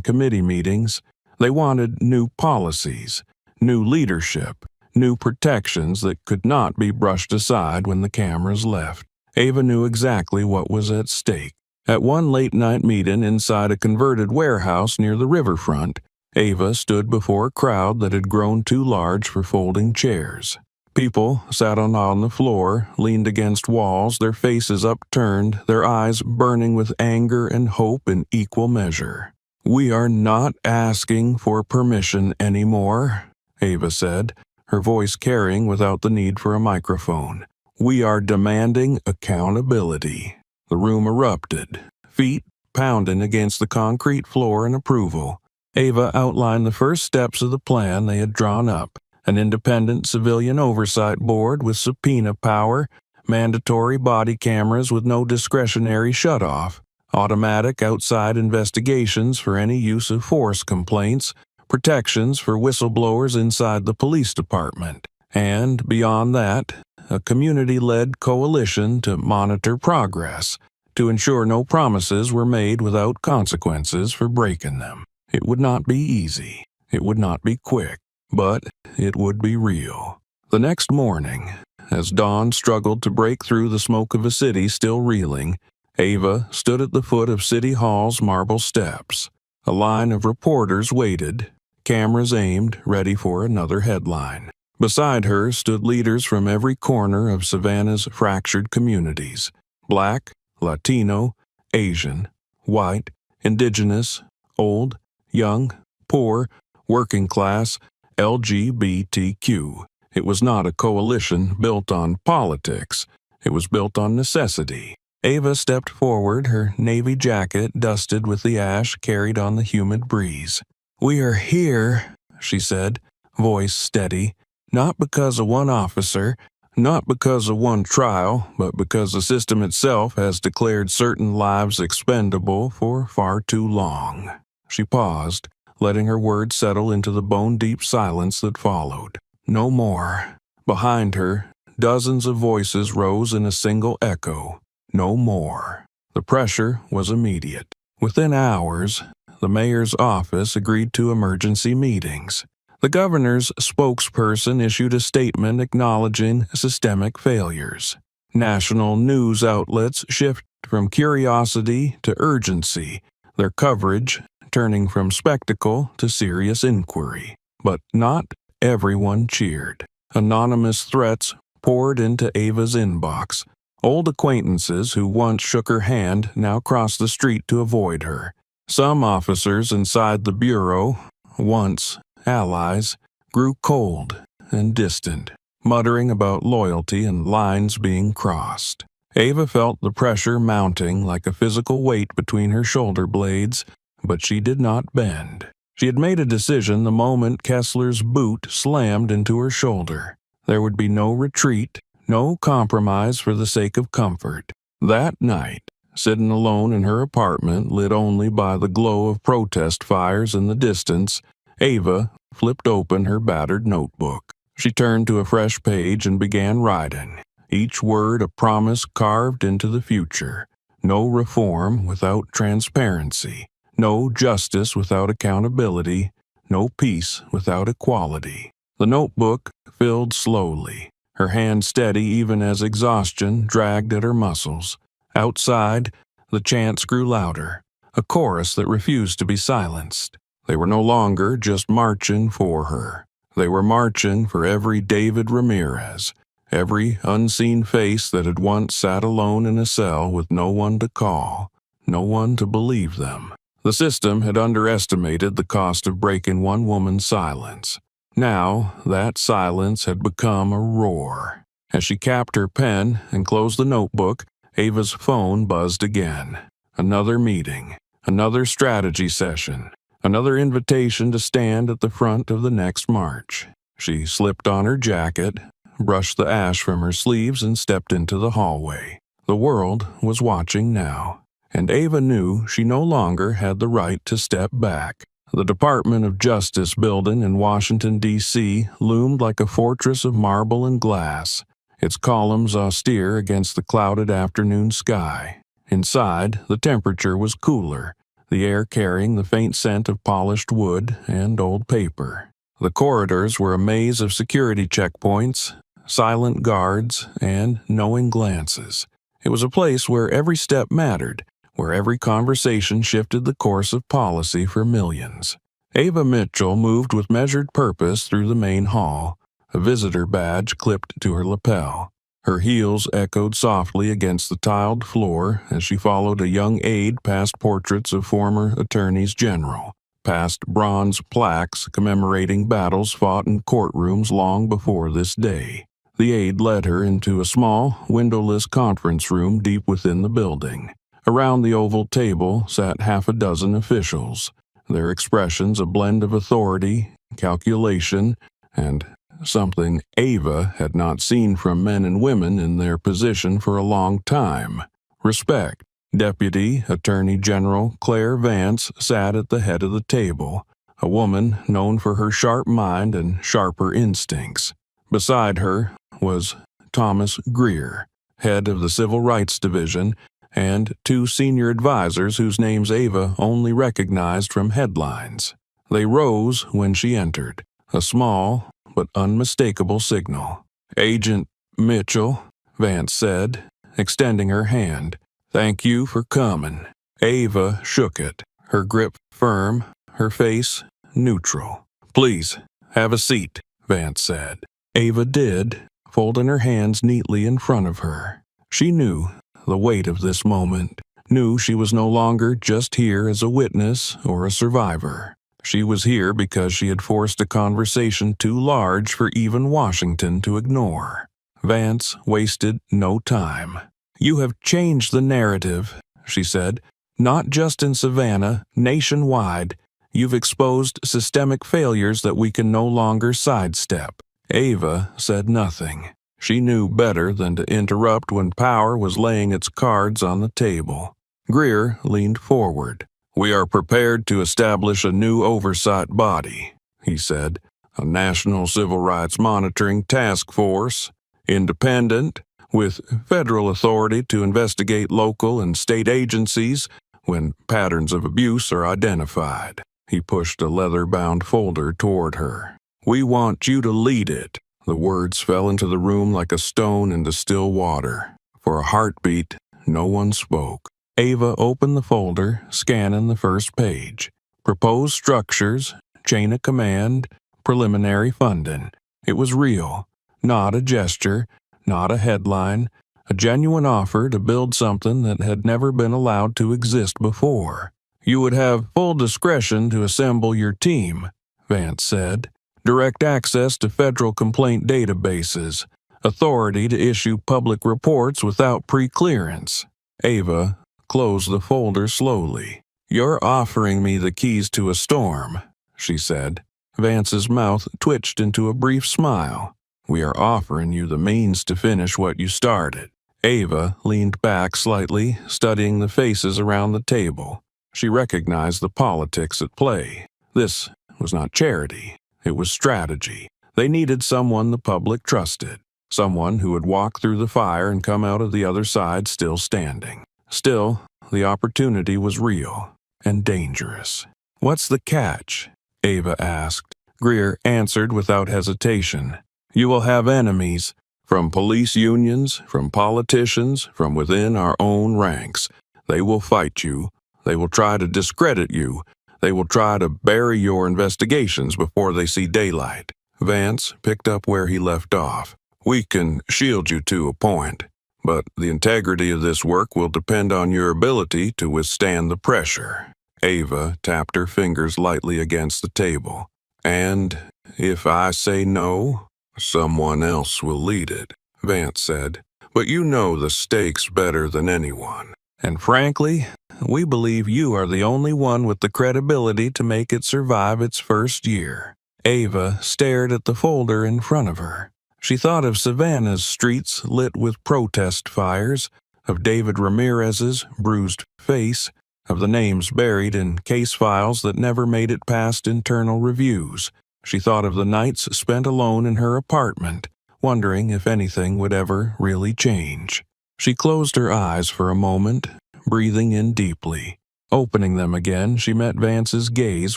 committee meetings. They wanted new policies, new leadership, new protections that could not be brushed aside when the cameras left. Ava knew exactly what was at stake. At one late-night meeting inside a converted warehouse near the riverfront, Ava stood before a crowd that had grown too large for folding chairs. People sat on the floor, leaned against walls, their faces upturned, their eyes burning with anger and hope in equal measure. "We are not asking for permission anymore," Ava said, her voice carrying without the need for a microphone. "We are demanding accountability." The room erupted, feet pounding against the concrete floor in approval. Ava outlined the first steps of the plan they had drawn up: an independent civilian oversight board with subpoena power, mandatory body cameras with no discretionary shutoff, automatic outside investigations for any use of force complaints, protections for whistleblowers inside the police department, and, beyond that, a community-led coalition to monitor progress, to ensure no promises were made without consequences for breaking them. It would not be easy. It would not be quick. But it would be real. The next morning, as dawn struggled to break through the smoke of a city still reeling, Ava stood at the foot of City Hall's marble steps. A line of reporters waited, cameras aimed, ready for another headline. Beside her stood leaders from every corner of Savannah's fractured communities: Black, Latino, Asian, white, indigenous, old, young, poor, working class, LGBTQ. It was not a coalition built on politics. It was built on necessity. Ava stepped forward, her navy jacket dusted with the ash carried on the humid breeze. "We are here," she said, voice steady, "not because of one officer, not because of one trial, but because the system itself has declared certain lives expendable for far too long." She paused, letting her words settle into the bone-deep silence that followed. No more. Behind her, dozens of voices rose in a single echo. No more. The pressure was immediate. Within hours, the mayor's office agreed to emergency meetings. The governor's spokesperson issued a statement acknowledging systemic failures. National news outlets shift from curiosity to urgency, their coverage turning from spectacle to serious inquiry. But not everyone cheered. Anonymous threats poured into Ava's inbox. Old acquaintances who once shook her hand now crossed the street to avoid her. Some officers inside the bureau, once allies, grew cold and distant, muttering about loyalty and lines being crossed. Ava felt the pressure mounting like a physical weight between her shoulder blades, but she did not bend. She had made a decision the moment Kessler's boot slammed into her shoulder. There would be no retreat, no compromise for the sake of comfort. That night, sitting alone in her apartment lit only by the glow of protest fires in the distance, Ava flipped open her battered notebook. She turned to a fresh page and began writing, each word a promise carved into the future. No reform without transparency. No justice without accountability. No peace without equality. The notebook filled slowly, her hand steady even as exhaustion dragged at her muscles. Outside, the chants grew louder, a chorus that refused to be silenced. They were no longer just marching for her. They were marching for every David Ramirez, every unseen face that had once sat alone in a cell with no one to call, no one to believe them. The system had underestimated the cost of breaking one woman's silence. Now, that silence had become a roar. As she capped her pen and closed the notebook, Ava's phone buzzed again. Another meeting, another strategy session, another invitation to stand at the front of the next march. She slipped on her jacket, brushed the ash from her sleeves, and stepped into the hallway. The world was watching now, and Ava knew she no longer had the right to step back. The Department of Justice building in Washington, D.C. loomed like a fortress of marble and glass, its columns austere against the clouded afternoon sky. Inside, the temperature was cooler, the air carrying the faint scent of polished wood and old paper. The corridors were a maze of security checkpoints, silent guards, and knowing glances. It was a place where every step mattered, where every conversation shifted the course of policy for millions. Ava Mitchell moved with measured purpose through the main hall, a visitor badge clipped to her lapel. Her heels echoed softly against the tiled floor as she followed a young aide past portraits of former attorneys general, past bronze plaques commemorating battles fought in courtrooms long before this day. The aide led her into a small, windowless conference room deep within the building. Around the oval table sat half a dozen officials, their expressions a blend of authority, calculation, and something Ava had not seen from men and women in their position for a long time: respect. Deputy Attorney General Claire Vance sat at the head of the table, a woman known for her sharp mind and sharper instincts. Beside her was Thomas Greer, head of the Civil Rights Division, and two senior advisors whose names Ava only recognized from headlines. They rose when she entered, a small but unmistakable signal. "Agent Mitchell," Vance said, extending her hand. "Thank you for coming." Ava shook it, her grip firm, her face neutral. "Please, have a seat," Vance said. Ava did, folding her hands neatly in front of her. She knew the weight of this moment, knew she was no longer just here as a witness or a survivor. She was here because she had forced a conversation too large for even Washington to ignore. Vance wasted no time. "You have changed the narrative," she said. "Not just in Savannah, nationwide. You've exposed systemic failures that we can no longer sidestep." Ava said nothing. She knew better than to interrupt when power was laying its cards on the table. Greer leaned forward. "We are prepared to establish a new oversight body," he said, "a National Civil Rights Monitoring Task Force, independent, with federal authority to investigate local and state agencies when patterns of abuse are identified." He pushed a leather-bound folder toward her. "We want you to lead it." The words fell into the room like a stone into still water. For a heartbeat, no one spoke. Ava opened the folder, scanning the first page. Proposed structures, chain of command, preliminary funding. It was real, not a gesture, not a headline, a genuine offer to build something that had never been allowed to exist before. "You would have full discretion to assemble your team," Vance said. "Direct access to federal complaint databases, authority to issue public reports without pre-clearance." Ava closed the folder slowly. "You're offering me the keys to a storm," she said. Vance's mouth twitched into a brief smile. "We are offering you the means to finish what you started." Ava leaned back slightly, studying the faces around the table. She recognized the politics at play. This was not charity. It was strategy. They needed someone the public trusted, someone who would walk through the fire and come out of the other side still standing. Still, the opportunity was real and dangerous. "What's the catch?" Ava asked. Greer answered without hesitation. "You will have enemies, from police unions, from politicians, from within our own ranks. They will fight you. They will try to discredit you. They will try to bury your investigations before they see daylight." Vance picked up where he left off. "We can shield you to a point, but the integrity of this work will depend on your ability to withstand the pressure." Ava tapped her fingers lightly against the table. "And if I say no, someone else will lead it," Vance said. "But you know the stakes better than anyone. And frankly, we believe you are the only one with the credibility to make it survive its first year." Ava stared at the folder in front of her. She thought of Savannah's streets lit with protest fires, of David Ramirez's bruised face, of the names buried in case files that never made it past internal reviews. She thought of the nights spent alone in her apartment, wondering if anything would ever really change. She closed her eyes for a moment, breathing in deeply. Opening them again, she met Vance's gaze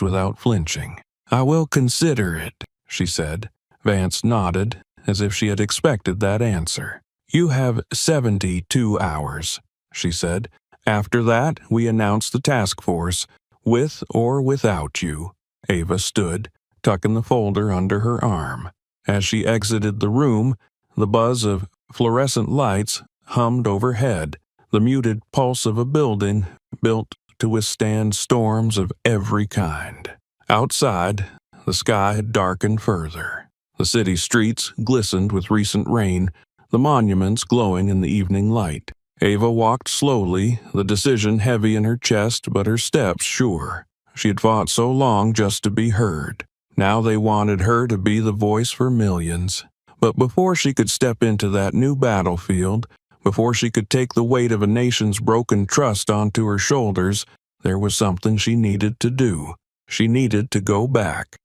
without flinching. "I will consider it," she said. Vance nodded, as if she had expected that answer. "You have 72 hours, she said. "After that, we announce the task force, with or without you." Ava stood, tucking the folder under her arm. As she exited the room, the buzz of fluorescent lights hummed overhead, the muted pulse of a building built to withstand storms of every kind. Outside, the sky had darkened further. The city streets glistened with recent rain, the monuments glowing in the evening light. Ava walked slowly, the decision heavy in her chest but her steps sure. She had fought so long just to be heard. Now they wanted her to be the voice for millions. But before she could step into that new battlefield, before she could take the weight of a nation's broken trust onto her shoulders, there was something she needed to do. She needed to go back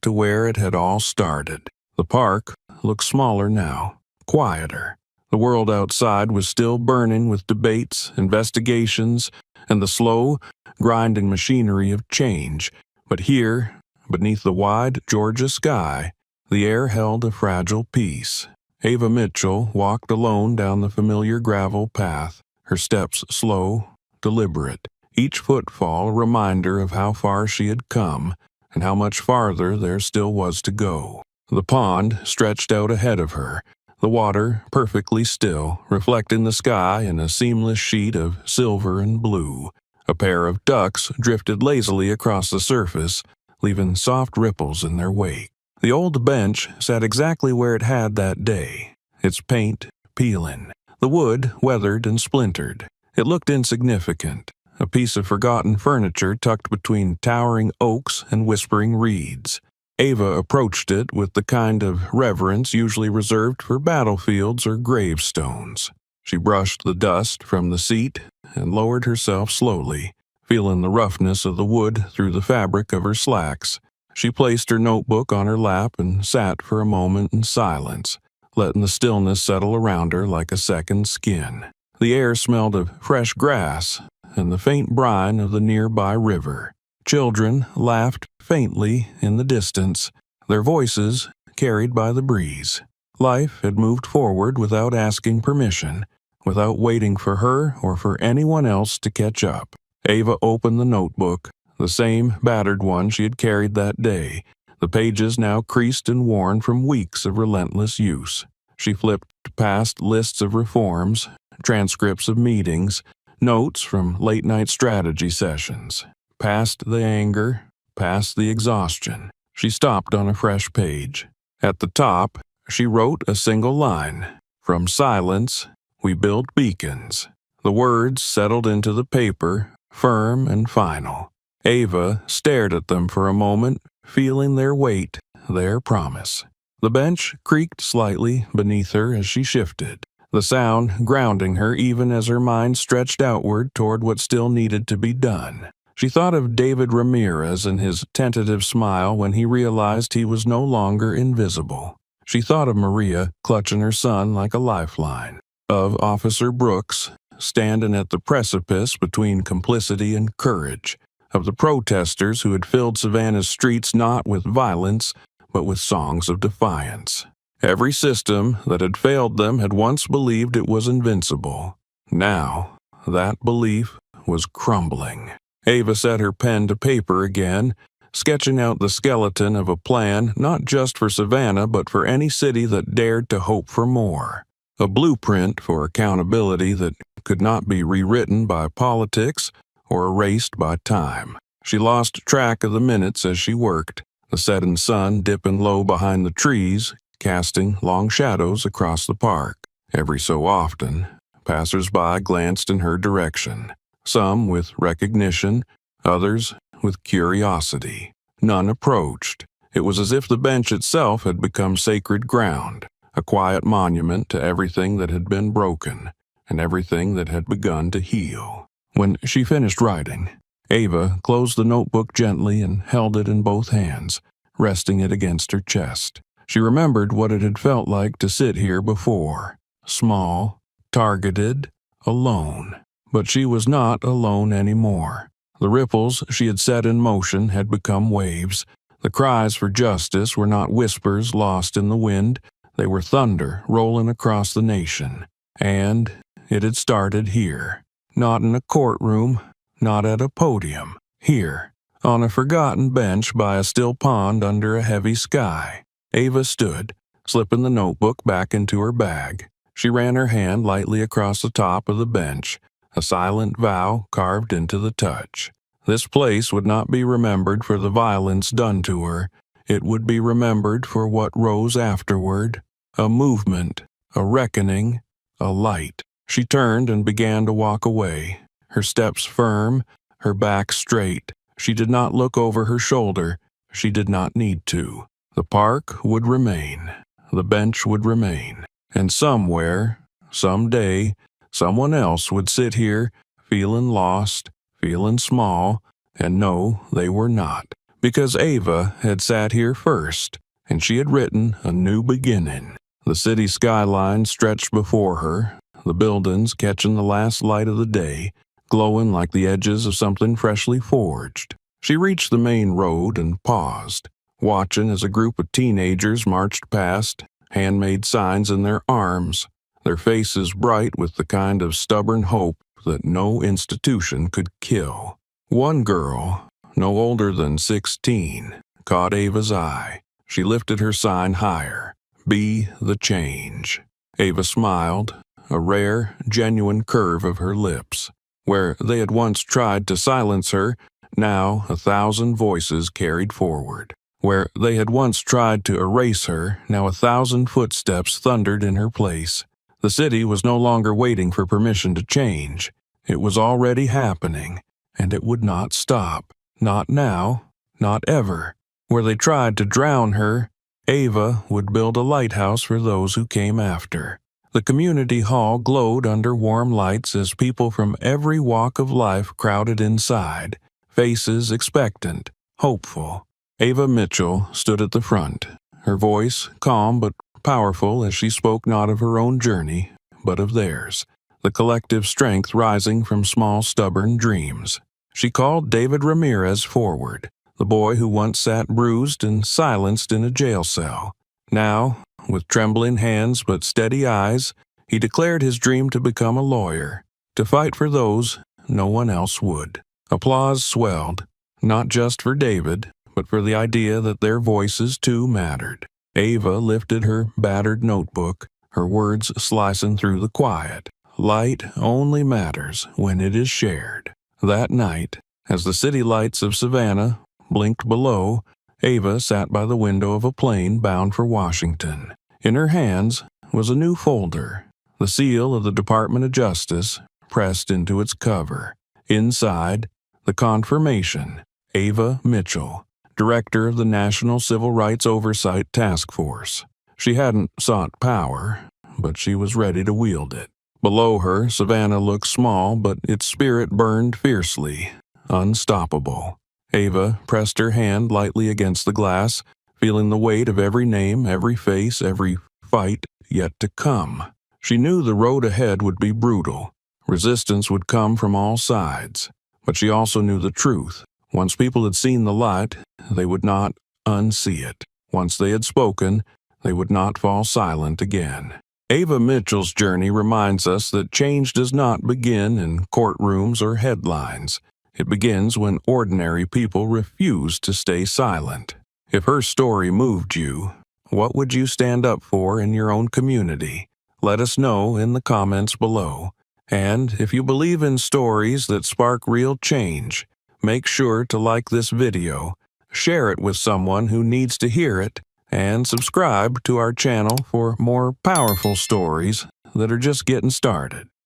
to where it had all started. The park looked smaller now, quieter. The world outside was still burning with debates, investigations, and the slow, grinding machinery of change. But here, beneath the wide Georgia sky, the air held a fragile peace. Ava Mitchell walked alone down the familiar gravel path, her steps slow, deliberate, each footfall a reminder of how far she had come and how much farther there still was to go. The pond stretched out ahead of her, the water perfectly still, reflecting the sky in a seamless sheet of silver and blue. A pair of ducks drifted lazily across the surface, leaving soft ripples in their wake. The old bench sat exactly where it had that day, its paint peeling, the wood weathered and splintered. It looked insignificant, a piece of forgotten furniture tucked between towering oaks and whispering reeds. Ava approached it with the kind of reverence usually reserved for battlefields or gravestones. She brushed the dust from the seat and lowered herself slowly, feeling the roughness of the wood through the fabric of her slacks. She placed her notebook on her lap and sat for a moment in silence, letting the stillness settle around her like a second skin. The air smelled of fresh grass and the faint brine of the nearby river. Children laughed faintly in the distance, their voices carried by the breeze. Life had moved forward without asking permission, without waiting for her or for anyone else to catch up. Ava opened the notebook, the same battered one she had carried that day, the pages now creased and worn from weeks of relentless use. She flipped past lists of reforms, transcripts of meetings, notes from late-night strategy sessions, past the anger, past the exhaustion. She stopped on a fresh page. At the top, she wrote a single line, "From silence, we build beacons." The words settled into the paper, firm and final. Ava stared at them for a moment, feeling their weight, their promise. The bench creaked slightly beneath her as she shifted, the sound grounding her even as her mind stretched outward toward what still needed to be done. She thought of David Ramirez and his tentative smile when he realized he was no longer invisible. She thought of Maria clutching her son like a lifeline, of Officer Brooks standing at the precipice between complicity and courage, of the protesters who had filled Savannah's streets not with violence, but with songs of defiance. Every system that had failed them had once believed it was invincible. Now, that belief was crumbling. Ava set her pen to paper again, sketching out the skeleton of a plan not just for Savannah but for any city that dared to hope for more. A blueprint for accountability that could not be rewritten by politics or erased by time. She lost track of the minutes as she worked, the setting sun dipping low behind the trees, casting long shadows across the park. Every so often, passers-by glanced in her direction, some with recognition, others with curiosity. None approached. It was as if the bench itself had become sacred ground, a quiet monument to everything that had been broken and everything that had begun to heal. When she finished writing, Ava closed the notebook gently and held it in both hands, resting it against her chest. She remembered what it had felt like to sit here before, small, targeted, alone. But she was not alone anymore. The ripples she had set in motion had become waves. The cries for justice were not whispers lost in the wind. They were thunder rolling across the nation. And it had started here. Not in a courtroom, not at a podium. Here, on a forgotten bench by a still pond under a heavy sky. Ava stood, slipping the notebook back into her bag. She ran her hand lightly across the top of the bench, a silent vow carved into the touch. This place would not be remembered for the violence done to her. It would be remembered for what rose afterward, a movement, a reckoning, a light. She turned and began to walk away, her steps firm, her back straight. She did not look over her shoulder. She did not need to. The park would remain. The bench would remain. And somewhere, someday, someone else would sit here, feeling lost, feeling small, and no, they were not. Because Ava had sat here first, and she had written a new beginning. The city skyline stretched before her, the buildings catching the last light of the day, glowing like the edges of something freshly forged. She reached the main road and paused, watching as a group of teenagers marched past, handmade signs in their arms, their faces bright with the kind of stubborn hope that no institution could kill. One girl, no older than 16, caught Ava's eye. She lifted her sign higher. Be the change. Ava smiled, a rare, genuine curve of her lips. Where they had once tried to silence her, now 1,000 voices carried forward. Where they had once tried to erase her, now 1,000 footsteps thundered in her place. The city was no longer waiting for permission to change. It was already happening, and it would not stop. Not now, not ever. Where they tried to drown her, Ava would build a lighthouse for those who came after. The community hall glowed under warm lights as people from every walk of life crowded inside, faces expectant, hopeful. Ava Mitchell stood at the front, her voice calm but powerful as she spoke not of her own journey, but of theirs, the collective strength rising from small stubborn dreams. She called David Ramirez forward, the boy who once sat bruised and silenced in a jail cell. Now, with trembling hands but steady eyes, he declared his dream to become a lawyer, to fight for those no one else would. Applause swelled, not just for David, but for the idea that their voices too mattered. Ava lifted her battered notebook, her words slicing through the quiet. Light only matters when it is shared. That night, as the city lights of Savannah blinked below, Ava sat by the window of a plane bound for Washington. In her hands was a new folder, the seal of the Department of Justice pressed into its cover. Inside, the confirmation Ava Mitchell, director of the National Civil Rights Oversight Task Force. She hadn't sought power, but she was ready to wield it. Below her, Savannah looked small, but its spirit burned fiercely, unstoppable. Ava pressed her hand lightly against the glass, feeling the weight of every name, every face, every fight yet to come. She knew the road ahead would be brutal. Resistance would come from all sides. But she also knew the truth. Once people had seen the light, they would not unsee it. Once they had spoken, they would not fall silent again. Ava Mitchell's journey reminds us that change does not begin in courtrooms or headlines. It begins when ordinary people refuse to stay silent. If her story moved you, what would you stand up for in your own community? Let us know in the comments below. And if you believe in stories that spark real change, make sure to like this video, share it with someone who needs to hear it, and subscribe to our channel for more powerful stories that are just getting started.